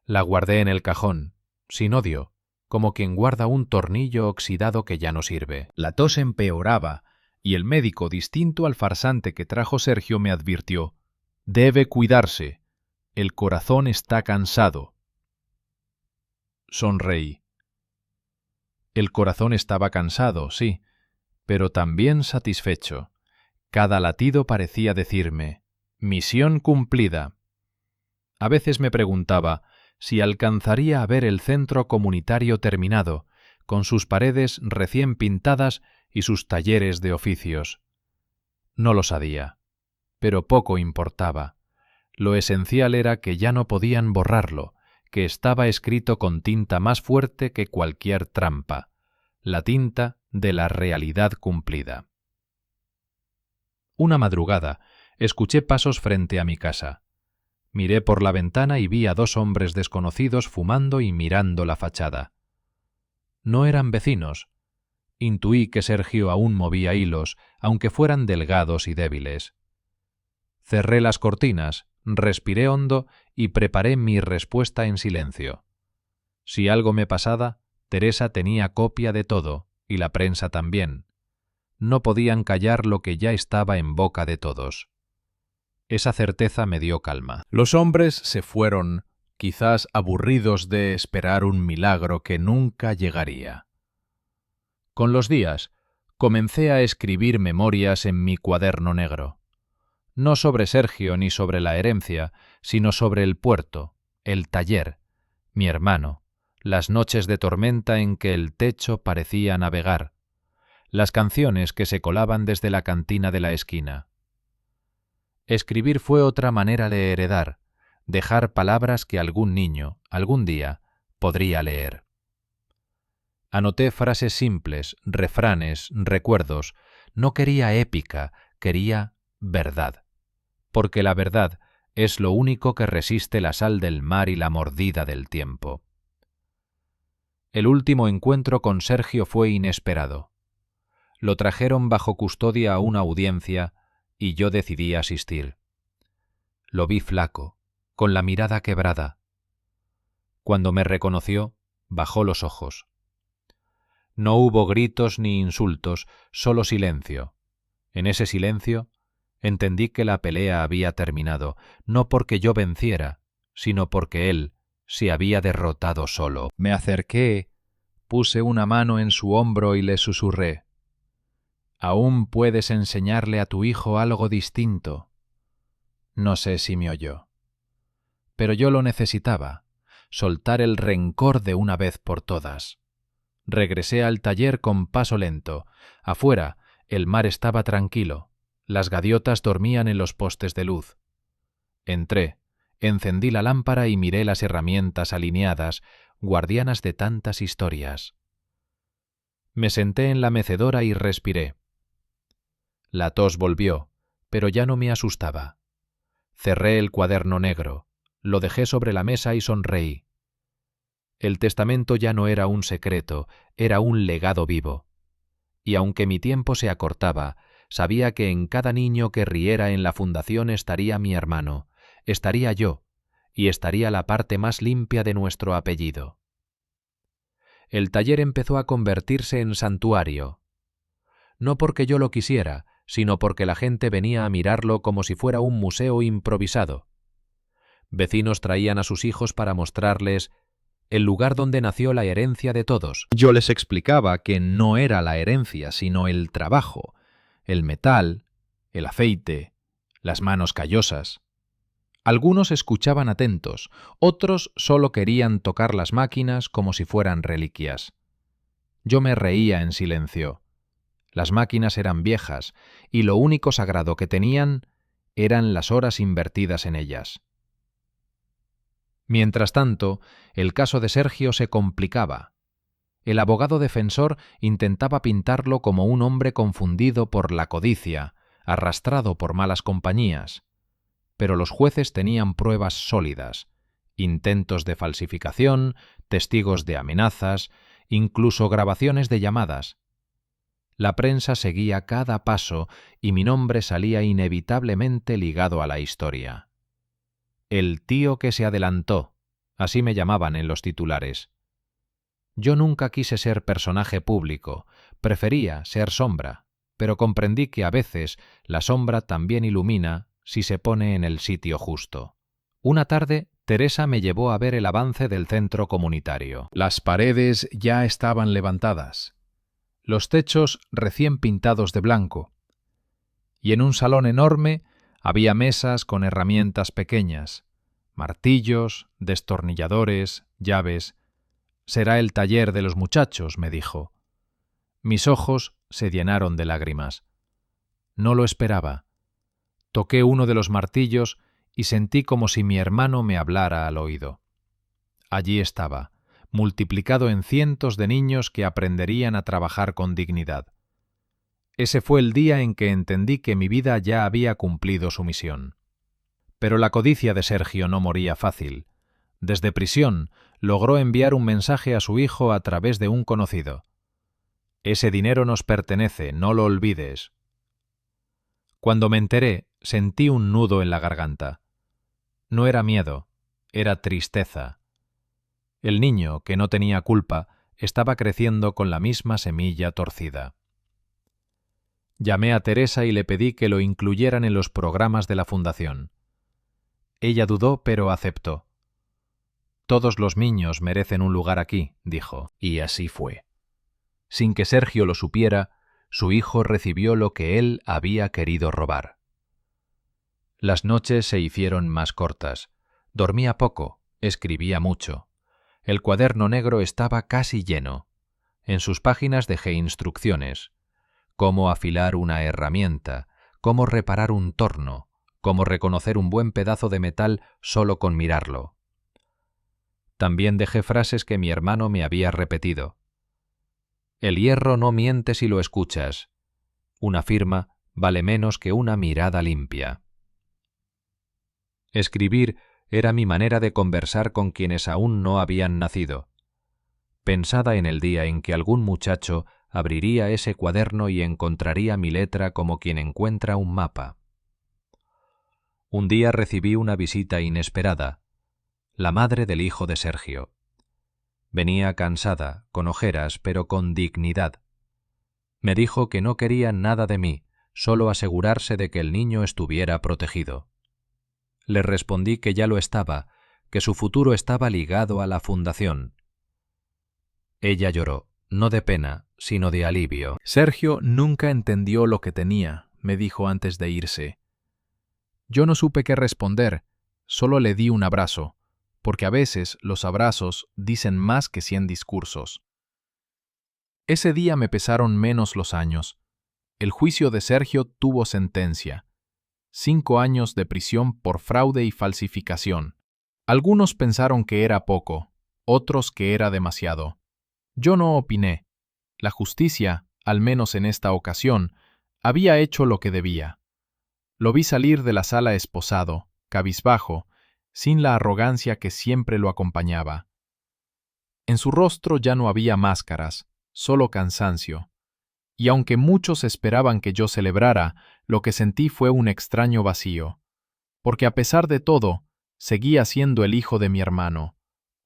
La guardé en el cajón, sin odio, como quien guarda un tornillo oxidado que ya no sirve. La tos empeoraba, y el médico, distinto al farsante que trajo Sergio, me advirtió: debe cuidarse. El corazón está cansado. Sonreí. El corazón estaba cansado, sí, pero también satisfecho. Cada latido parecía decirme: misión cumplida. A veces me preguntaba si alcanzaría a ver el centro comunitario terminado, con sus paredes recién pintadas y sus talleres de oficios. No lo sabía, pero poco importaba. Lo esencial era que ya no podían borrarlo, que estaba escrito con tinta más fuerte que cualquier trampa, la tinta de la realidad cumplida. Una madrugada, escuché pasos frente a mi casa. Miré por la ventana y vi a dos hombres desconocidos fumando y mirando la fachada. No eran vecinos. Intuí que Sergio aún movía hilos, aunque fueran delgados y débiles. Cerré las cortinas, respiré hondo y preparé mi respuesta en silencio. Si algo me pasaba, Teresa tenía copia de todo, y la prensa también. No podían callar lo que ya estaba en boca de todos. Esa certeza me dio calma. Los hombres se fueron, quizás aburridos de esperar un milagro que nunca llegaría. Con los días, comencé a escribir memorias en mi cuaderno negro. No sobre Sergio ni sobre la herencia, sino sobre el puerto, el taller, mi hermano, las noches de tormenta en que el techo parecía navegar,
las canciones que se colaban desde la cantina de la esquina. Escribir fue otra manera de heredar, dejar palabras que algún niño, algún día, podría leer. Anoté frases simples, refranes, recuerdos. No quería épica, quería verdad. Porque la verdad es lo único que resiste la sal del mar y la mordida del tiempo. El último encuentro con Sergio fue inesperado. Lo trajeron bajo custodia a una audiencia y yo decidí asistir. Lo vi flaco, con la mirada quebrada. Cuando me reconoció, bajó los ojos. No hubo gritos ni insultos, solo silencio. En ese silencio entendí que la pelea había terminado, no porque yo venciera, sino porque él se había derrotado solo.
Me acerqué, puse una mano en su hombro y le susurré: «Aún puedes enseñarle a tu hijo algo distinto». No sé si me oyó. Pero yo lo necesitaba, soltar el rencor de una vez por todas. Regresé al taller con paso lento. Afuera, el mar estaba tranquilo. Las gaviotas dormían en los postes de luz. Entré, encendí la lámpara y miré las herramientas alineadas, guardianas de tantas historias. Me senté en la mecedora y respiré. La tos volvió, pero ya no me asustaba. Cerré el cuaderno negro, lo dejé sobre la mesa y sonreí. El testamento ya no era un secreto, era un legado vivo. Y aunque mi tiempo se acortaba, sabía que en cada niño que riera en la fundación estaría mi hermano, estaría yo, y estaría la parte más limpia de nuestro apellido. El taller empezó a convertirse en santuario. No porque yo lo quisiera, sino porque la gente venía a mirarlo como si fuera un museo improvisado. Vecinos traían a sus hijos para mostrarles el lugar donde nació la herencia de todos.
Yo les explicaba que no era la herencia, sino el trabajo, el metal, el aceite, las manos callosas. Algunos escuchaban atentos, otros solo querían tocar las máquinas como si fueran reliquias. Yo me reía en silencio. Las máquinas eran viejas, y lo único sagrado que tenían eran las horas invertidas en ellas. Mientras tanto, el caso de Sergio se complicaba. El abogado defensor intentaba pintarlo como un hombre confundido por la codicia, arrastrado por malas compañías. Pero los jueces tenían pruebas sólidas, intentos de falsificación, testigos de amenazas, incluso grabaciones de llamadas. La prensa seguía cada paso y mi nombre salía inevitablemente ligado a la historia. El tío que se adelantó, así me llamaban en los titulares. Yo nunca quise ser personaje público, prefería ser sombra, pero comprendí que a veces la sombra también ilumina si se pone en el sitio justo. Una tarde, Teresa me llevó a ver el avance del centro comunitario.
Las paredes ya estaban levantadas, los techos recién pintados de blanco, y en un salón enorme había mesas con herramientas pequeñas, martillos, destornilladores, llaves. «Será el taller de los muchachos», me dijo. Mis ojos se llenaron de lágrimas. No lo esperaba. Toqué uno de los martillos y sentí como si mi hermano me hablara al oído. Allí estaba, multiplicado en cientos de niños que aprenderían a trabajar con dignidad. Ese fue el día en que entendí que mi vida ya había cumplido su misión. Pero la codicia de Sergio no moría fácil. Desde prisión logró enviar un mensaje a su hijo a través de un conocido. «Ese dinero nos pertenece, no lo olvides». Cuando me enteré, sentí un nudo en la garganta. No era miedo, era tristeza. El niño, que no tenía culpa, estaba creciendo con la misma semilla torcida. Llamé a Teresa y le pedí que lo incluyeran en los programas de la fundación. Ella dudó, pero aceptó. «Todos los niños merecen un lugar aquí», dijo, y así fue. Sin que Sergio lo supiera, su hijo recibió lo que él había querido robar. Las noches se hicieron más cortas. Dormía poco, escribía mucho. El cuaderno negro estaba casi lleno. En sus páginas dejé instrucciones.
cómo afilar una herramienta, cómo reparar un torno, cómo reconocer un buen pedazo de metal solo con mirarlo. También dejé frases que mi hermano me había repetido. El hierro no miente si lo escuchas. Una firma vale menos que una mirada limpia. Escribir era mi manera de conversar con quienes aún no habían nacido. Pensada en el día en que algún muchacho abriría ese cuaderno y encontraría mi letra como quien encuentra un mapa. Un día recibí una visita inesperada, la madre del hijo de Sergio. Venía cansada, con ojeras, pero con dignidad. Me dijo que no quería nada de mí, solo asegurarse de que el niño estuviera protegido. Le respondí que ya lo estaba, que su futuro estaba ligado a la fundación. Ella lloró, no de pena, sino de alivio.
Sergio nunca entendió lo que tenía, me dijo antes de irse. Yo no supe qué responder, solo le di un abrazo, porque a veces los abrazos dicen más que 100 discursos. Ese día me pesaron menos los años. El juicio de Sergio tuvo sentencia. 5 años de prisión por fraude y falsificación. Algunos pensaron que era poco, otros que era demasiado. Yo no opiné. La justicia, al menos en esta ocasión, había hecho lo que debía. Lo vi salir de la sala esposado, cabizbajo, sin la arrogancia que siempre lo acompañaba. En su rostro ya no había máscaras, solo cansancio. Y aunque muchos esperaban que yo celebrara, lo que sentí fue un extraño vacío. Porque a pesar de todo, seguía siendo el hijo de mi hermano,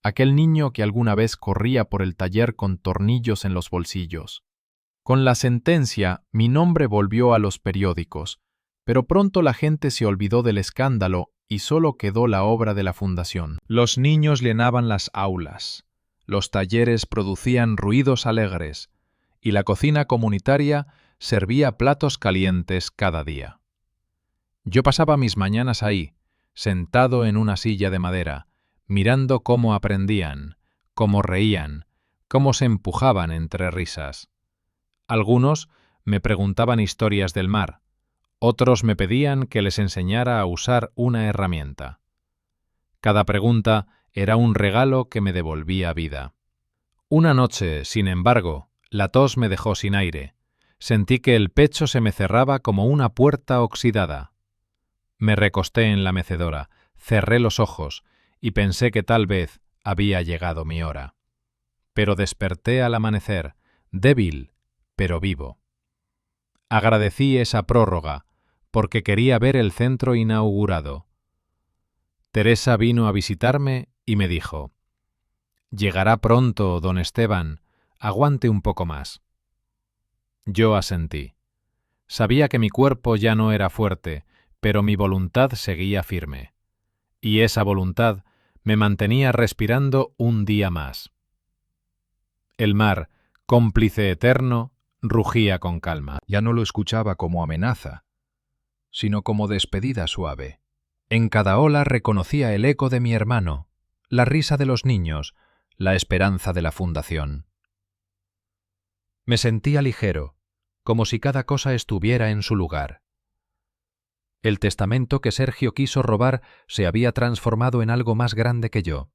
aquel niño que alguna vez corría por el taller con tornillos en los bolsillos. Con la sentencia, mi nombre volvió a los periódicos, pero pronto la gente se olvidó del escándalo y solo quedó la obra de la fundación.
Los niños llenaban las aulas, los talleres producían ruidos alegres, y la cocina comunitaria servía platos calientes cada día. Yo pasaba mis mañanas ahí, sentado en una silla de madera, mirando cómo aprendían, cómo reían, cómo se empujaban entre risas. Algunos me preguntaban historias del mar, otros me pedían que les enseñara a usar una herramienta. Cada pregunta era un regalo que me devolvía vida. Una noche, sin embargo, la tos me dejó sin aire. Sentí que el pecho se me cerraba como una puerta oxidada. Me recosté en la mecedora, cerré los ojos y pensé que tal vez había llegado mi hora. Pero desperté al amanecer, débil, pero vivo. Agradecí esa prórroga, porque quería ver el centro inaugurado. Teresa vino a visitarme y me dijo: «Llegará pronto, don Esteban, aguante un poco más». Yo asentí. Sabía que mi cuerpo ya no era fuerte, pero mi voluntad seguía firme. Y esa voluntad me mantenía respirando un día más. El mar, cómplice eterno, rugía con calma.
Ya no lo escuchaba como amenaza, sino como despedida suave. En cada ola reconocía el eco de mi hermano, la risa de los niños, la esperanza de la fundación. Me sentía ligero, como si cada cosa estuviera en su lugar. El testamento que Sergio quiso robar se había transformado en algo más grande que yo.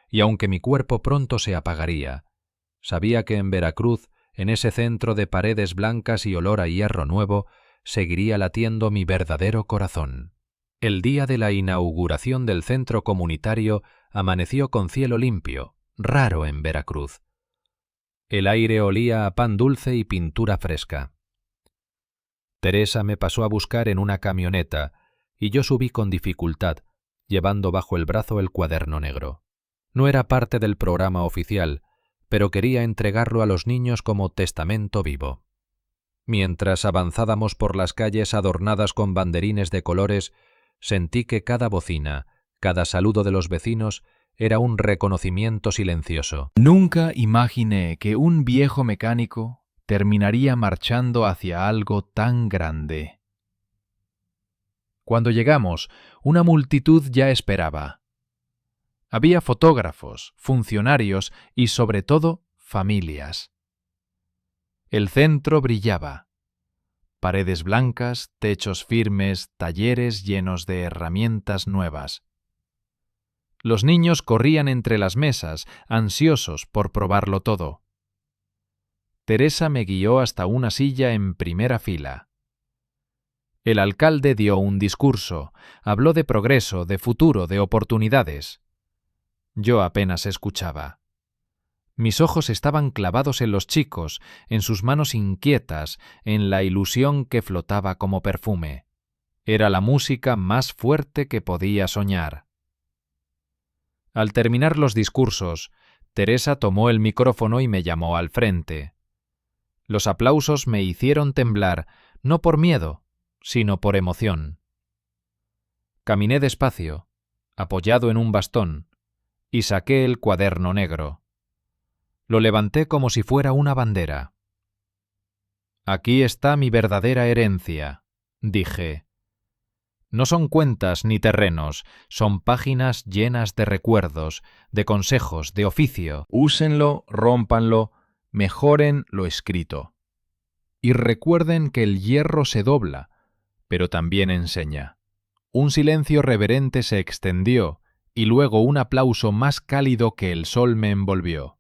Y aunque mi cuerpo pronto se apagaría, sabía que en Veracruz, en ese centro de paredes blancas y olor a hierro nuevo, seguiría latiendo mi verdadero corazón. El día de la inauguración del centro comunitario amaneció con cielo limpio, raro en Veracruz. El aire olía a pan dulce y pintura fresca. Teresa me pasó a buscar en una camioneta y yo subí con dificultad, llevando bajo el brazo el cuaderno negro. No era parte del programa oficial, pero quería entregarlo a los niños como testamento vivo. Mientras avanzábamos por las calles adornadas con banderines de colores, sentí que cada bocina, cada saludo de los vecinos era un reconocimiento silencioso.
Nunca imaginé que un viejo mecánico terminaría marchando hacia algo tan grande. Cuando llegamos, una multitud ya esperaba. Había fotógrafos, funcionarios y, sobre todo, familias. El centro brillaba. Paredes blancas, techos firmes, talleres llenos de herramientas nuevas. Los niños corrían entre las mesas, ansiosos por probarlo todo. Teresa me guió hasta una silla en primera fila. El alcalde dio un discurso, habló de progreso, de futuro, de oportunidades. Yo apenas escuchaba. Mis ojos estaban clavados en los chicos, en sus manos inquietas, en la ilusión que flotaba como perfume. Era la música más fuerte que podía soñar. Al terminar los discursos, Teresa tomó el micrófono y me llamó al frente. Los aplausos me hicieron temblar, no por miedo, sino por emoción. Caminé despacio, apoyado en un bastón, y saqué el cuaderno negro. Lo levanté como si fuera una bandera. Aquí está mi verdadera herencia, dije. No son cuentas ni terrenos, son páginas llenas de recuerdos, de consejos, de oficio.
Úsenlo, rómpanlo, mejoren lo escrito. Y recuerden que el hierro se dobla, pero también enseña. Un silencio reverente se extendió, y luego un aplauso más cálido que el sol me envolvió.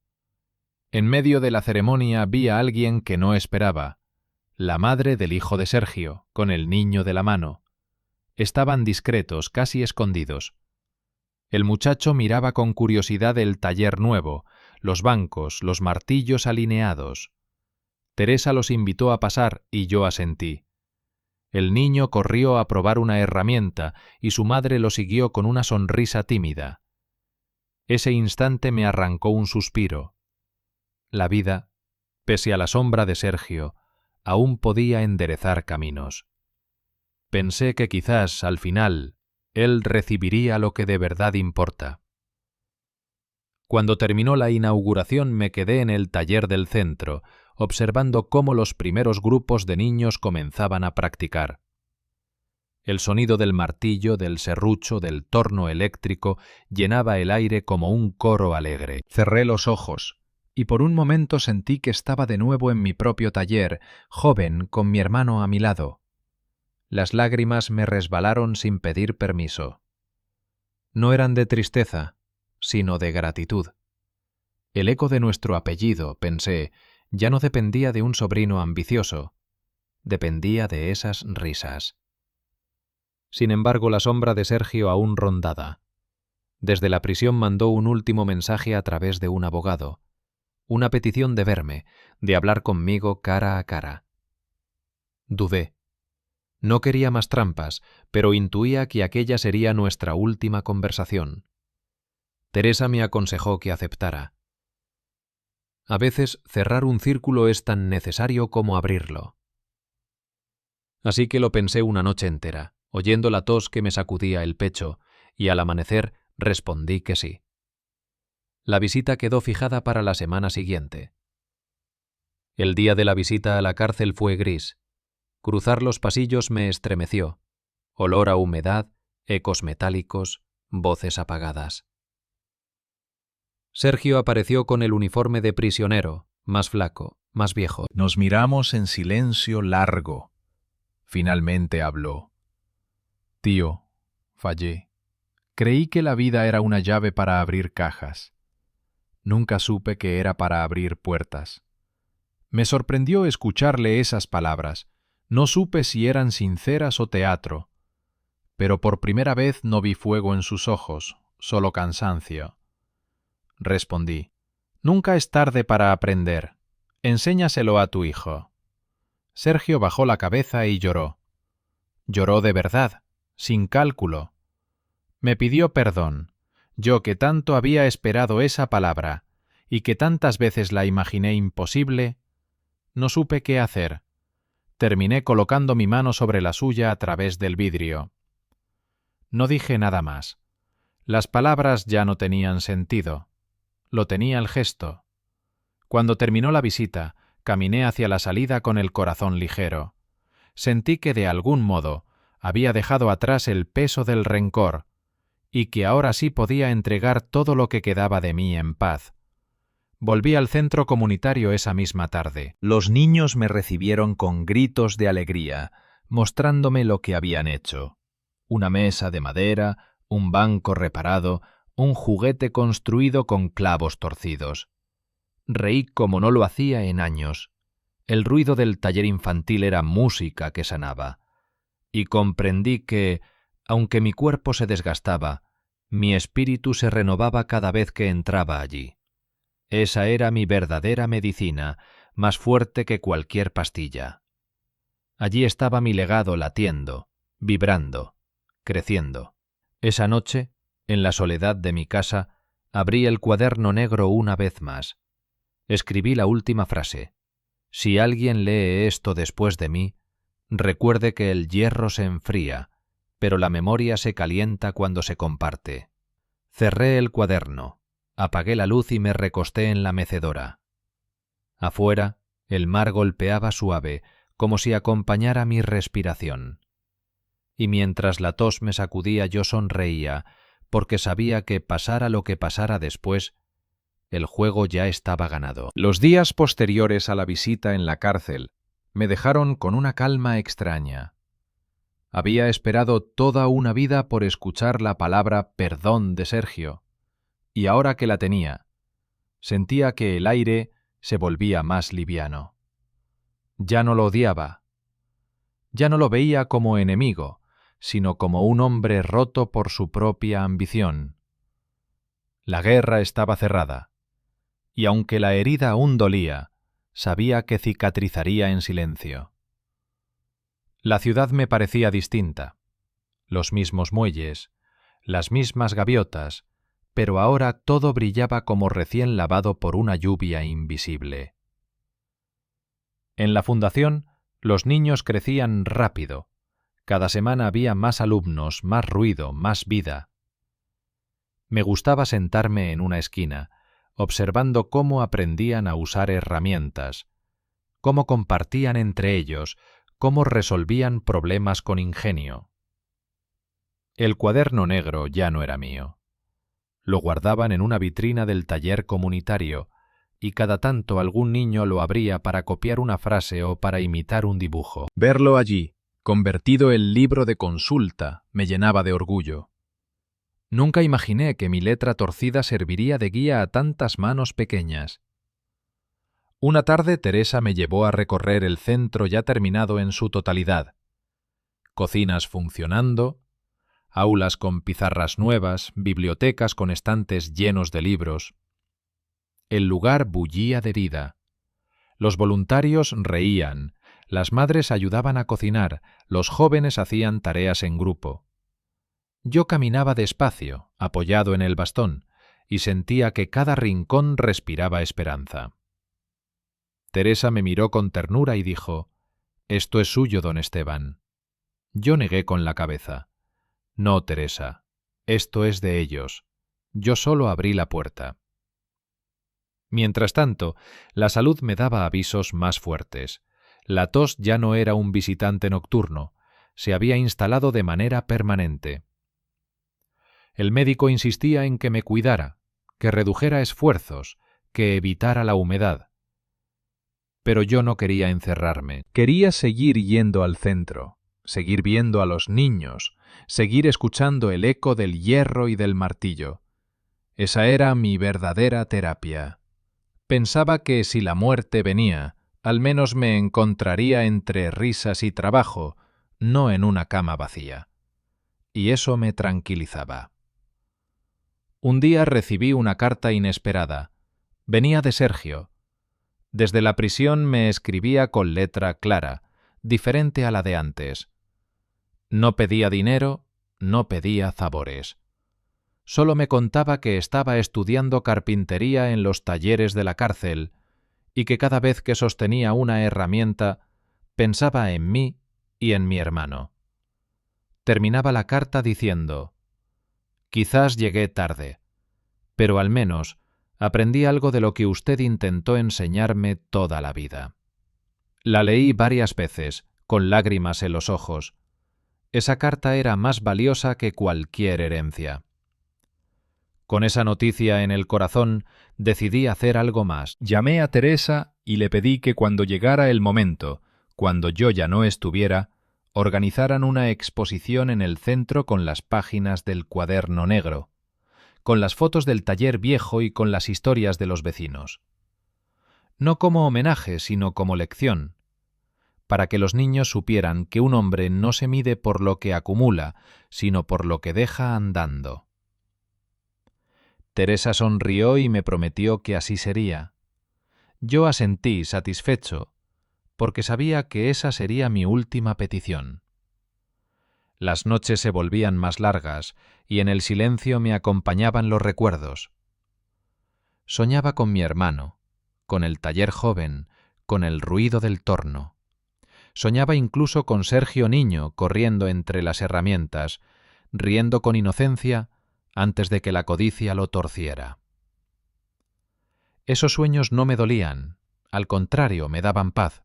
En medio de la ceremonia vi a alguien que no esperaba, la madre del hijo de Sergio, con el niño de la mano. Estaban discretos, casi escondidos. El muchacho miraba con curiosidad el taller nuevo, los bancos, los martillos alineados. Teresa los invitó a pasar y yo asentí. El niño corrió a probar una herramienta y su madre lo siguió con una sonrisa tímida. Ese instante me arrancó un suspiro. La vida, pese a la sombra de Sergio, aún podía enderezar caminos. Pensé que quizás, al final, él recibiría lo que de verdad importa. Cuando terminó la inauguración me quedé en el taller del centro, observando cómo los primeros grupos de niños comenzaban a practicar. El sonido del martillo, del serrucho, del torno eléctrico llenaba el aire como un coro alegre.
Cerré los ojos, y por un momento sentí que estaba de nuevo en mi propio taller, joven, con mi hermano a mi lado. Las lágrimas me resbalaron sin pedir permiso. No eran de tristeza, sino de gratitud. El eco de nuestro apellido, pensé, ya no dependía de un sobrino ambicioso, dependía de esas risas. Sin embargo, la sombra de Sergio aún rondaba. Desde la prisión mandó un último mensaje a través de un abogado, una petición de verme, de hablar conmigo cara a cara. Dudé. No quería más trampas, pero intuía que aquella sería nuestra última conversación. Teresa me aconsejó que aceptara. A veces cerrar un círculo es tan necesario como abrirlo. Así que lo pensé una noche entera, oyendo la tos que me sacudía el pecho, y al amanecer respondí que sí. La visita quedó fijada para la semana siguiente. El día de la visita a la cárcel fue gris. Cruzar los pasillos me estremeció. Olor a humedad, ecos metálicos, voces apagadas. Sergio apareció con el uniforme de prisionero, más flaco, más viejo.
Nos miramos en silencio largo. Finalmente habló. Tío, fallé. Creí que la vida era una llave para abrir cajas. Nunca supe que era para abrir puertas. Me sorprendió escucharle esas palabras. No supe si eran sinceras o teatro. Pero por primera vez no vi fuego en sus ojos, solo cansancio. Respondí. Nunca es tarde para aprender. Enséñaselo a tu hijo. Sergio bajó la cabeza y lloró. Lloró de verdad, sin cálculo. Me pidió perdón, yo que tanto había esperado esa palabra y que tantas veces la imaginé imposible, no supe qué hacer. Terminé colocando mi mano sobre la suya a través del vidrio. No dije nada más. Las palabras ya no tenían sentido. Lo tenía el gesto. Cuando terminó la visita, caminé hacia la salida con el corazón ligero. Sentí que de algún modo había dejado atrás el peso del rencor y que ahora sí podía entregar todo lo que quedaba de mí en paz.
Volví al centro comunitario esa misma tarde.
Los niños me recibieron con gritos de alegría, mostrándome lo que habían hecho. Una mesa de madera, un banco reparado, un juguete construido con clavos torcidos. Reí como no lo hacía en años. El ruido del taller infantil era música que sanaba. Y comprendí que, aunque mi cuerpo se desgastaba, mi espíritu se renovaba cada vez que entraba allí. Esa era mi verdadera medicina, más fuerte que cualquier pastilla. Allí estaba mi legado latiendo, vibrando, creciendo. Esa noche, en la soledad de mi casa, abrí el cuaderno negro una vez más. Escribí la última frase. Si alguien lee esto después de mí, recuerde que el hierro se enfría, pero la memoria se calienta cuando se comparte. Cerré el cuaderno. Apagué la luz y me recosté en la mecedora. Afuera, el mar golpeaba suave, como si acompañara mi respiración. Y mientras la tos me sacudía yo sonreía, porque sabía que pasara lo que pasara después, el juego ya estaba ganado.
Los días posteriores a la visita en la cárcel me dejaron con una calma extraña. Había esperado toda una vida por escuchar la palabra perdón de Sergio. Y ahora que la tenía, sentía que el aire se volvía más liviano. Ya no lo odiaba. Ya no lo veía como enemigo, sino como un hombre roto por su propia ambición. La guerra estaba cerrada, y aunque la herida aún dolía, sabía que cicatrizaría en silencio. La ciudad me parecía distinta. Los mismos muelles, las mismas gaviotas, pero ahora todo brillaba como recién lavado por una lluvia invisible. En la fundación, los niños crecían rápido. Cada semana había más alumnos, más ruido, más vida. Me gustaba sentarme en una esquina, observando cómo aprendían a usar herramientas, cómo compartían entre ellos, cómo resolvían problemas con ingenio. El cuaderno negro ya no era mío. Lo guardaban en una vitrina del taller comunitario, y cada tanto algún niño lo abría para copiar una frase o para imitar un dibujo.
Verlo allí, convertido en libro de consulta, me llenaba de orgullo. Nunca imaginé que mi letra torcida serviría de guía a tantas manos pequeñas. Una tarde Teresa me llevó a recorrer el centro ya terminado en su totalidad. Cocinas funcionando, aulas con pizarras nuevas, bibliotecas con estantes llenos de libros. El lugar bullía de vida. Los voluntarios reían, las madres ayudaban a cocinar, los jóvenes hacían tareas en grupo. Yo caminaba despacio, apoyado en el bastón, y sentía que cada rincón respiraba esperanza. Teresa me miró con ternura y dijo: «Esto es suyo, don Esteban». Yo negué con la cabeza. «No, Teresa, esto es de ellos. Yo solo abrí la puerta». Mientras tanto, la salud me daba avisos más fuertes. La tos ya no era un visitante nocturno, se había instalado de manera permanente. El médico insistía en que me cuidara, que redujera esfuerzos, que evitara la humedad. Pero yo no quería encerrarme. Quería seguir yendo al centro, seguir viendo a los niños, seguir escuchando el eco del hierro y del martillo. Esa era mi verdadera terapia. Pensaba que si la muerte venía, al menos me encontraría entre risas y trabajo, no en una cama vacía. Y eso me tranquilizaba. Un día recibí una carta inesperada. Venía de Sergio. Desde la prisión me escribía con letra clara, diferente a la de antes. No pedía dinero, no pedía favores. Solo me contaba que estaba estudiando carpintería en los talleres de la cárcel y que cada vez que sostenía una herramienta pensaba en mí y en mi hermano. Terminaba la carta diciendo: «Quizás llegué tarde, pero al menos aprendí algo de lo que usted intentó enseñarme toda la vida». La leí varias veces, con lágrimas en los ojos. Esa carta era más valiosa que cualquier herencia.
Con esa noticia en el corazón, decidí hacer algo más.
Llamé a Teresa y le pedí que cuando llegara el momento, cuando yo ya no estuviera, organizaran una exposición en el centro con las páginas del Cuaderno Negro, con las fotos del taller viejo y con las historias de los vecinos. No como homenaje, sino como lección, para que los niños supieran que un hombre no se mide por lo que acumula, sino por lo que deja andando.
Teresa sonrió y me prometió que así sería. Yo asentí satisfecho, porque sabía que esa sería mi última petición. Las noches se volvían más largas y en el silencio me acompañaban los recuerdos. Soñaba con mi hermano, con el taller joven, con el ruido del torno. Soñaba incluso con Sergio niño corriendo entre las herramientas, riendo con inocencia antes de que la codicia lo torciera. Esos sueños no me dolían, al contrario, me daban paz,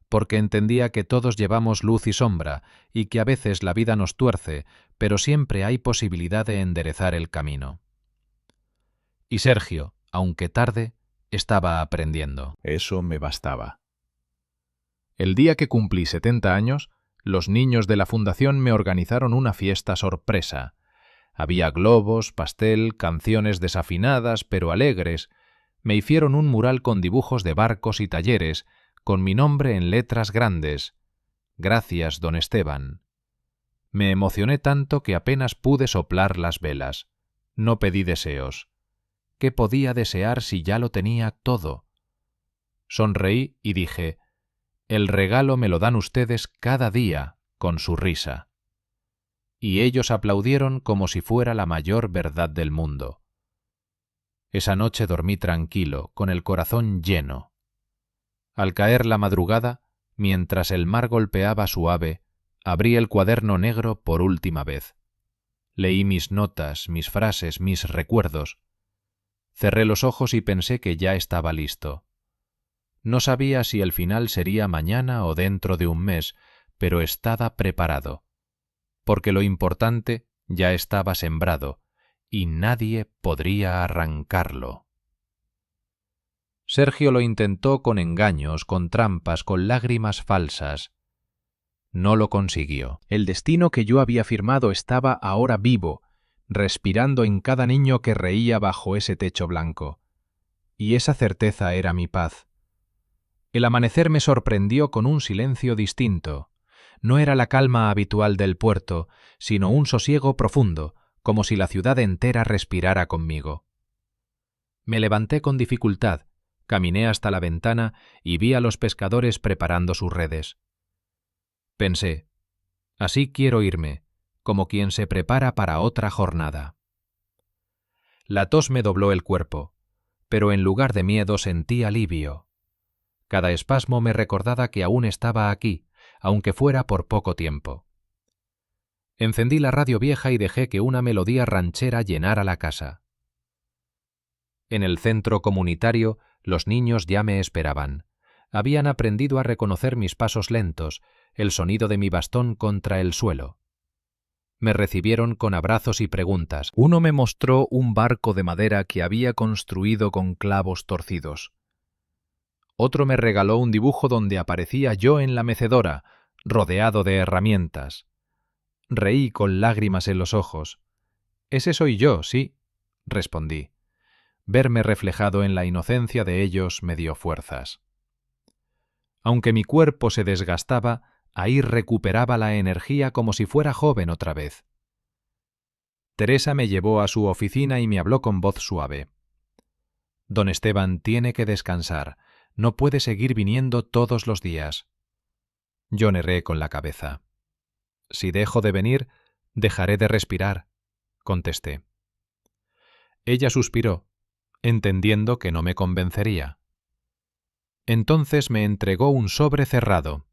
porque entendía que todos llevamos luz y sombra y que a veces la vida nos tuerce, pero siempre hay posibilidad de enderezar el camino. Y Sergio, aunque tarde, estaba aprendiendo.
Eso me bastaba. El día que cumplí 70 años, los niños de la fundación me organizaron una fiesta sorpresa. Había globos, pastel, canciones desafinadas pero alegres. Me hicieron un mural con dibujos de barcos y talleres, con mi nombre en letras grandes. Gracias, don Esteban. Me emocioné tanto que apenas pude soplar las velas. No pedí deseos. ¿Qué podía desear si ya lo tenía todo? Sonreí y dije, el regalo me lo dan ustedes cada día, con su risa. Y ellos aplaudieron como si fuera la mayor verdad del mundo. Esa noche dormí tranquilo, con el corazón lleno. Al caer la madrugada, mientras el mar golpeaba suave, abrí el Cuaderno Negro por última vez. Leí mis notas, mis frases, mis recuerdos. Cerré los ojos y pensé que ya estaba listo. No sabía si el final sería mañana o dentro de un mes, pero estaba preparado, porque lo importante ya estaba sembrado, y nadie podría arrancarlo. Sergio lo intentó con engaños, con trampas, con lágrimas falsas. No lo consiguió.
El destino que yo había firmado estaba ahora vivo, respirando en cada niño que reía bajo ese techo blanco. Y esa certeza era mi paz. El amanecer me sorprendió con un silencio distinto. No era la calma habitual del puerto, sino un sosiego profundo, como si la ciudad entera respirara conmigo. Me levanté con dificultad, caminé hasta la ventana y vi a los pescadores preparando sus redes. Pensé, así quiero irme, como quien se prepara para otra jornada. La tos me dobló el cuerpo, pero en lugar de miedo sentí alivio. Cada espasmo me recordaba que aún estaba aquí, aunque fuera por poco tiempo. Encendí la radio vieja y dejé que una melodía ranchera llenara la casa. En el centro comunitario, los niños ya me esperaban. Habían aprendido a reconocer mis pasos lentos, el sonido de mi bastón contra el suelo. Me recibieron con abrazos y preguntas. Uno me mostró un barco de madera que había construido con clavos torcidos. Otro me regaló un dibujo donde aparecía yo en la mecedora, rodeado de herramientas. Reí con lágrimas en los ojos. «Ese soy yo, sí», respondí. Verme reflejado en la inocencia de ellos me dio fuerzas. Aunque mi cuerpo se desgastaba, ahí recuperaba la energía como si fuera joven otra vez. Teresa me llevó a su oficina y me habló con voz suave. «Don Esteban tiene que descansar. No puede seguir viniendo todos los días». Yo negé con la cabeza. «Si dejo de venir, dejaré de respirar», contesté. Ella suspiró, entendiendo que no me convencería. Entonces me entregó un sobre cerrado.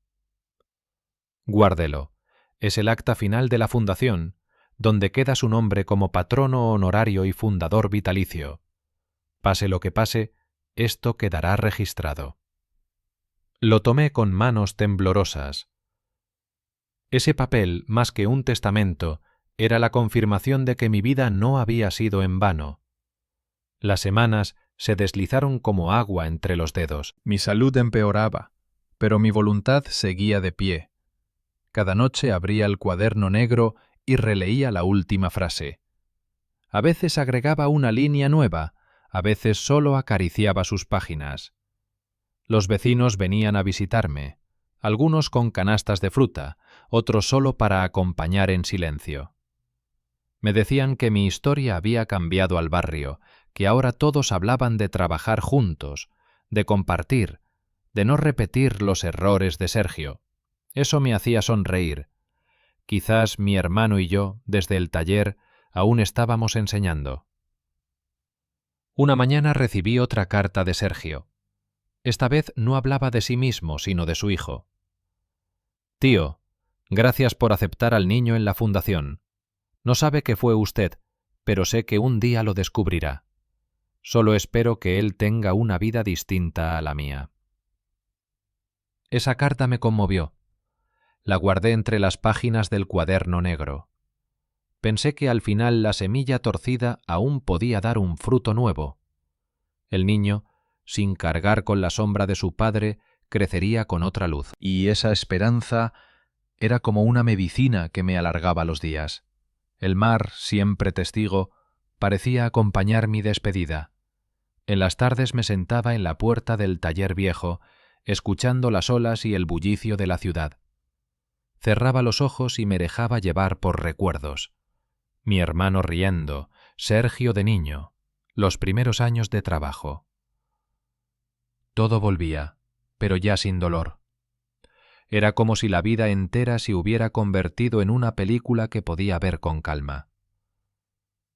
«Guárdelo. Es el acta final de la fundación, donde queda su nombre como patrono honorario y fundador vitalicio. Pase lo que pase, esto quedará registrado». Lo tomé con manos temblorosas. Ese papel, más que un testamento,
era la confirmación de que mi vida no había sido en vano. Las semanas se deslizaron como agua entre los dedos.
Mi salud empeoraba, pero mi voluntad seguía de pie. Cada noche abría el cuaderno negro y releía la última frase. A veces agregaba una línea nueva, a veces solo acariciaba sus páginas. Los vecinos venían a visitarme, algunos con canastas de fruta, otros solo para acompañar en silencio. Me decían que mi historia había cambiado al barrio, que ahora todos hablaban de trabajar juntos, de compartir, de no repetir los errores de Sergio. Eso me hacía sonreír. Quizás mi hermano y yo, desde el taller, aún estábamos enseñando. Una mañana recibí otra carta de Sergio. Esta vez no hablaba de sí mismo, sino de su hijo. Tío, gracias por aceptar al niño en la fundación. No sabe que fue usted, pero sé que un día lo descubrirá. Solo espero que él tenga una vida distinta a la mía. Esa carta me conmovió. La guardé entre las páginas del cuaderno negro. Pensé que al final la semilla torcida aún podía dar un fruto nuevo. El niño, sin cargar con la sombra de su padre, crecería con otra luz.
Y esa esperanza era como una medicina que me alargaba los días. El mar, siempre testigo, parecía acompañar mi despedida. En las tardes me sentaba en la puerta del taller viejo, escuchando las olas y el bullicio de la ciudad. Cerraba los ojos y me dejaba llevar por recuerdos. Mi hermano riendo, Sergio de niño, los primeros años de trabajo. Todo volvía, pero ya sin dolor. Era como si la vida entera se hubiera convertido en una película que podía ver con calma.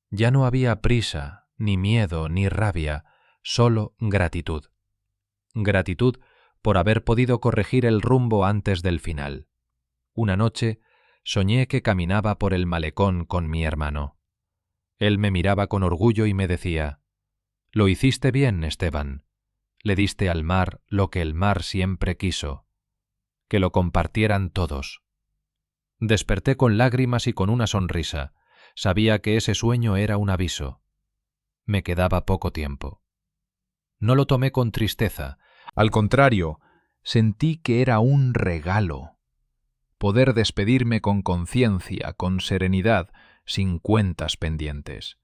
Ya no había prisa, ni miedo, ni rabia, solo gratitud. Gratitud por haber podido corregir el rumbo antes del final. Una noche soñé que caminaba por el malecón con mi hermano. Él me miraba con orgullo y me decía: «Lo hiciste bien, Esteban. Le diste al mar lo que el mar siempre quiso, que lo compartieran todos». Desperté con lágrimas y con una sonrisa. Sabía que ese sueño era un aviso. Me quedaba poco tiempo. No lo tomé con tristeza. Al contrario, sentí que era un regalo. Poder despedirme con conciencia, con serenidad, sin cuentas pendientes.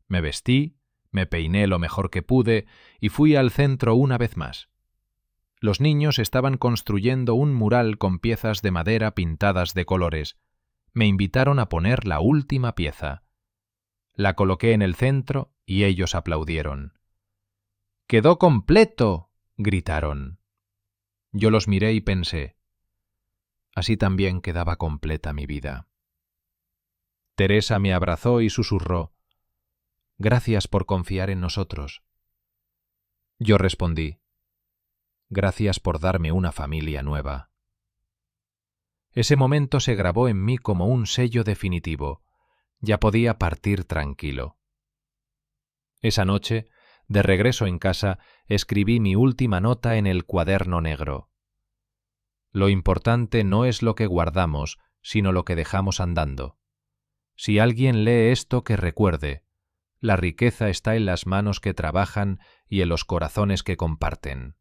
Me vestí, me peiné lo mejor que pude y fui al centro una vez más. Los niños estaban construyendo un mural con piezas de madera pintadas de colores. Me invitaron a poner la última pieza. La coloqué en el centro y ellos aplaudieron. «¡Quedó completo!», gritaron. Yo los miré y pensé: así también quedaba completa mi vida. Teresa me abrazó y susurró: «Gracias por confiar en nosotros». Yo respondí: «Gracias por darme una familia nueva». Ese momento se grabó en mí como un sello definitivo. Ya podía partir tranquilo. Esa noche, de regreso en casa, escribí mi última nota en el cuaderno negro. Lo importante no es lo que guardamos, sino lo que dejamos andando. Si alguien lee esto, que recuerde: la riqueza está en las manos que trabajan y en los corazones que comparten.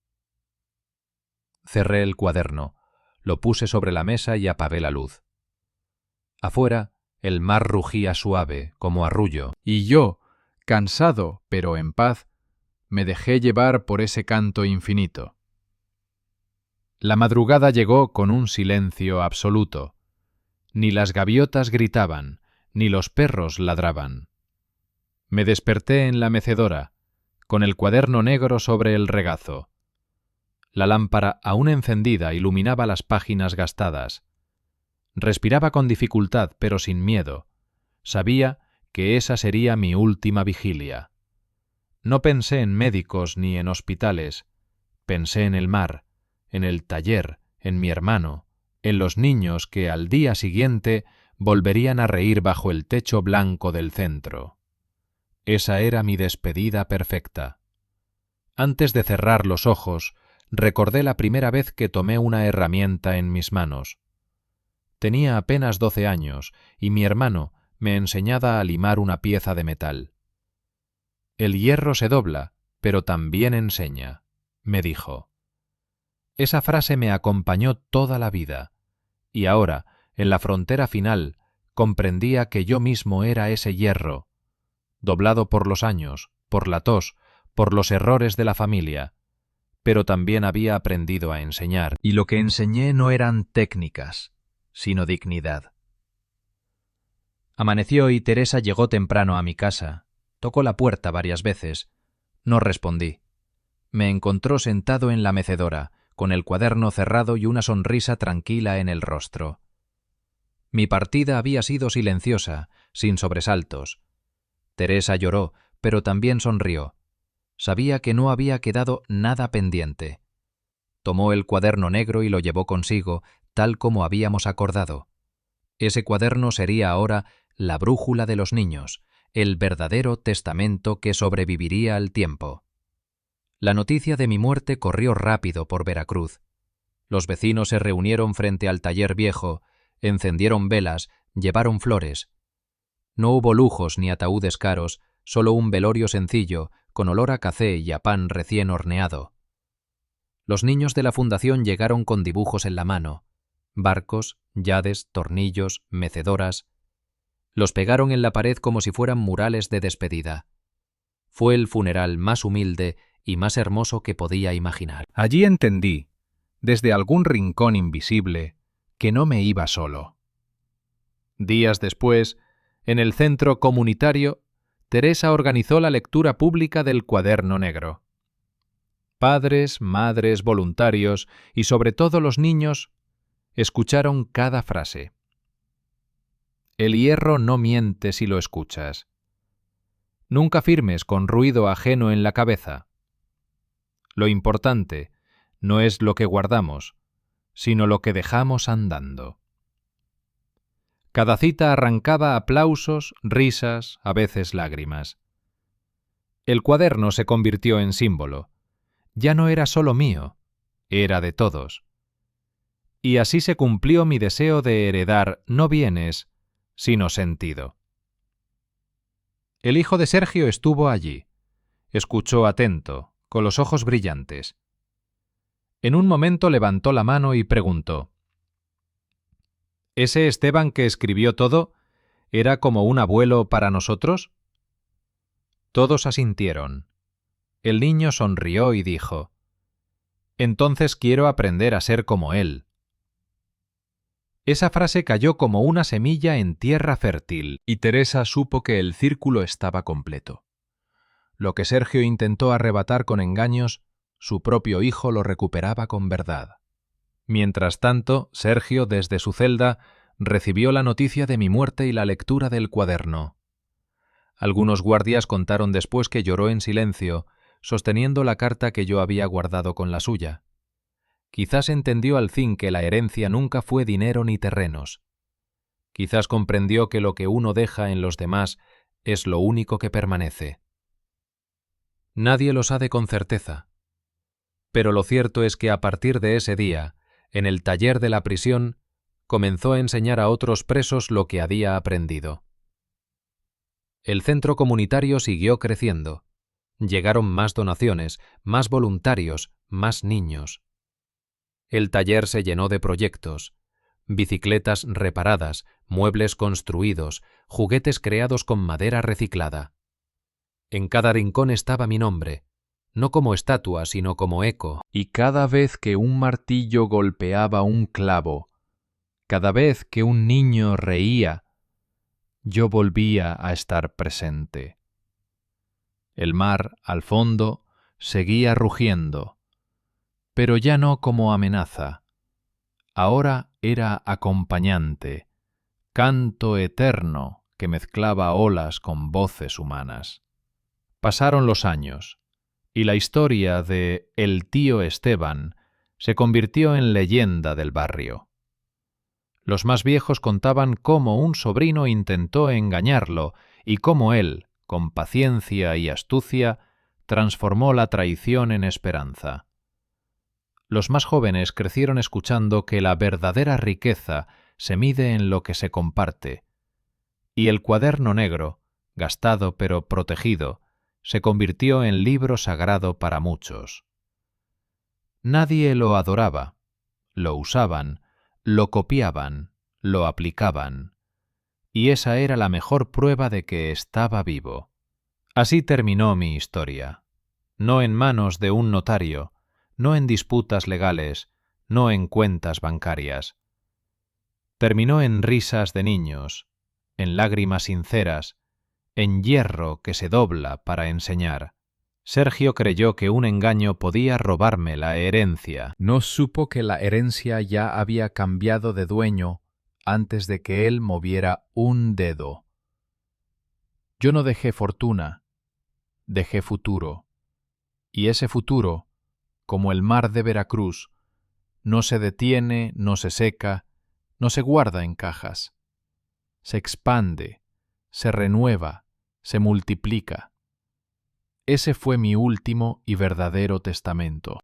Cerré el cuaderno, lo puse sobre la mesa y apagué la luz. Afuera, el mar rugía suave, como arrullo,
Y yo, cansado pero en paz, me dejé llevar por ese canto infinito. La madrugada llegó con un silencio absoluto. Ni las gaviotas gritaban, ni los perros ladraban. Me desperté en la mecedora, con el cuaderno negro sobre el regazo. La lámpara aún encendida iluminaba las páginas gastadas. Respiraba con dificultad, pero sin miedo. Sabía que esa sería mi última vigilia. No pensé en médicos ni en hospitales. Pensé en el mar, en el taller, en mi hermano, en los niños que al día siguiente volverían a reír bajo el techo blanco del centro. Esa era mi despedida perfecta. Antes de cerrar los ojos, recordé la primera vez que tomé una herramienta en mis manos.
Tenía apenas 12 años y mi hermano me enseñaba a limar una pieza de metal. «El hierro se dobla, pero también enseña», me dijo. Esa frase me acompañó toda la vida, y ahora, en la frontera final, comprendía que yo mismo era ese hierro, doblado por los años, por la tos, por los errores de la familia, pero también había aprendido a enseñar, y lo que enseñé no eran técnicas, sino dignidad. Amaneció y Teresa llegó temprano a mi casa. Tocó la puerta varias veces. No respondí. Me encontró sentado en la mecedora, con el cuaderno cerrado y una sonrisa tranquila en el rostro. Mi partida había sido silenciosa, sin sobresaltos. Teresa lloró, pero también sonrió. Sabía que no había quedado nada pendiente. Tomó el cuaderno negro y lo llevó consigo, tal como habíamos acordado. Ese cuaderno sería ahora la brújula de los niños, el verdadero testamento que sobreviviría al tiempo. La noticia de mi muerte corrió rápido por Veracruz. Los vecinos se reunieron frente al taller viejo, encendieron velas, llevaron flores. No hubo lujos ni ataúdes caros, solo un velorio sencillo, con olor a café y a pan recién horneado. Los niños de la fundación llegaron con dibujos en la mano, barcos, yades, tornillos, mecedoras. Los pegaron en la pared como si fueran murales de despedida. Fue el funeral más humilde y más hermoso que podía imaginar. Allí entendí, desde algún rincón invisible, que no me iba solo. Días después, en el centro comunitario, Teresa organizó la lectura pública del Cuaderno Negro. Padres, madres, voluntarios y sobre todo los niños escucharon cada frase. El hierro no miente si lo escuchas. Nunca firmes con ruido ajeno en la cabeza. Lo importante no es lo que guardamos, sino lo que dejamos andando. Cada cita arrancaba aplausos, risas, a veces lágrimas. El cuaderno se convirtió en símbolo. Ya no era solo mío, era de todos. Y así se cumplió mi deseo de heredar no bienes, sino sentido. El hijo de Sergio estuvo allí. Escuchó atento, con los ojos brillantes. En un momento levantó la mano y preguntó: ¿Ese Esteban que escribió todo era como un abuelo para nosotros? Todos asintieron. El niño sonrió y dijo: «Entonces quiero aprender a ser como él». Esa frase cayó como una semilla en tierra fértil, y Teresa supo que el círculo estaba completo. Lo que Sergio intentó arrebatar con engaños, su propio hijo lo recuperaba con verdad. Mientras tanto, Sergio, desde su celda, recibió la noticia de mi muerte y la lectura del cuaderno. Algunos guardias contaron después que lloró en silencio, sosteniendo la carta que yo había guardado con la suya. Quizás entendió al fin que la herencia nunca fue dinero ni terrenos. Quizás comprendió que lo que uno deja en los demás es lo único que permanece. Nadie lo sabe con certeza. Pero lo cierto es que a partir de ese día, en el taller de la prisión, comenzó a enseñar a otros presos lo que había aprendido. El centro comunitario siguió creciendo. Llegaron más donaciones, más voluntarios, más niños. El taller se llenó de proyectos: bicicletas reparadas, muebles construidos, juguetes creados con madera reciclada. En cada rincón estaba mi nombre, no como estatua, sino como eco, y cada vez que un martillo golpeaba un clavo, cada vez que un niño reía, yo volvía a estar presente. El mar, al fondo, seguía rugiendo, pero ya no como amenaza. Ahora era acompañante, canto eterno que mezclaba olas con voces humanas. Pasaron los años, y la historia de el tío Esteban se convirtió en leyenda del barrio. Los más viejos contaban cómo un sobrino intentó engañarlo y cómo él, con paciencia y astucia, transformó la traición en esperanza. Los más jóvenes crecieron escuchando que la verdadera riqueza se mide en lo que se comparte, y el cuaderno negro, gastado pero protegido, se convirtió en libro sagrado para muchos. Nadie lo adoraba, lo usaban, lo copiaban, lo aplicaban, y esa era la mejor prueba de que estaba vivo. Así terminó mi historia, no en manos de un notario, no en disputas legales, no en cuentas bancarias. Terminó en risas de niños, en lágrimas sinceras, en hierro que se dobla para enseñar. Sergio creyó que un engaño podía robarme la herencia.
No supo que la herencia ya había cambiado de dueño antes de que él moviera un dedo. Yo no dejé fortuna, dejé futuro. Y ese futuro, como el mar de Veracruz, no se detiene, no se seca, no se guarda en cajas. Se expande, se renueva, se multiplica. Ese fue mi último y verdadero testamento.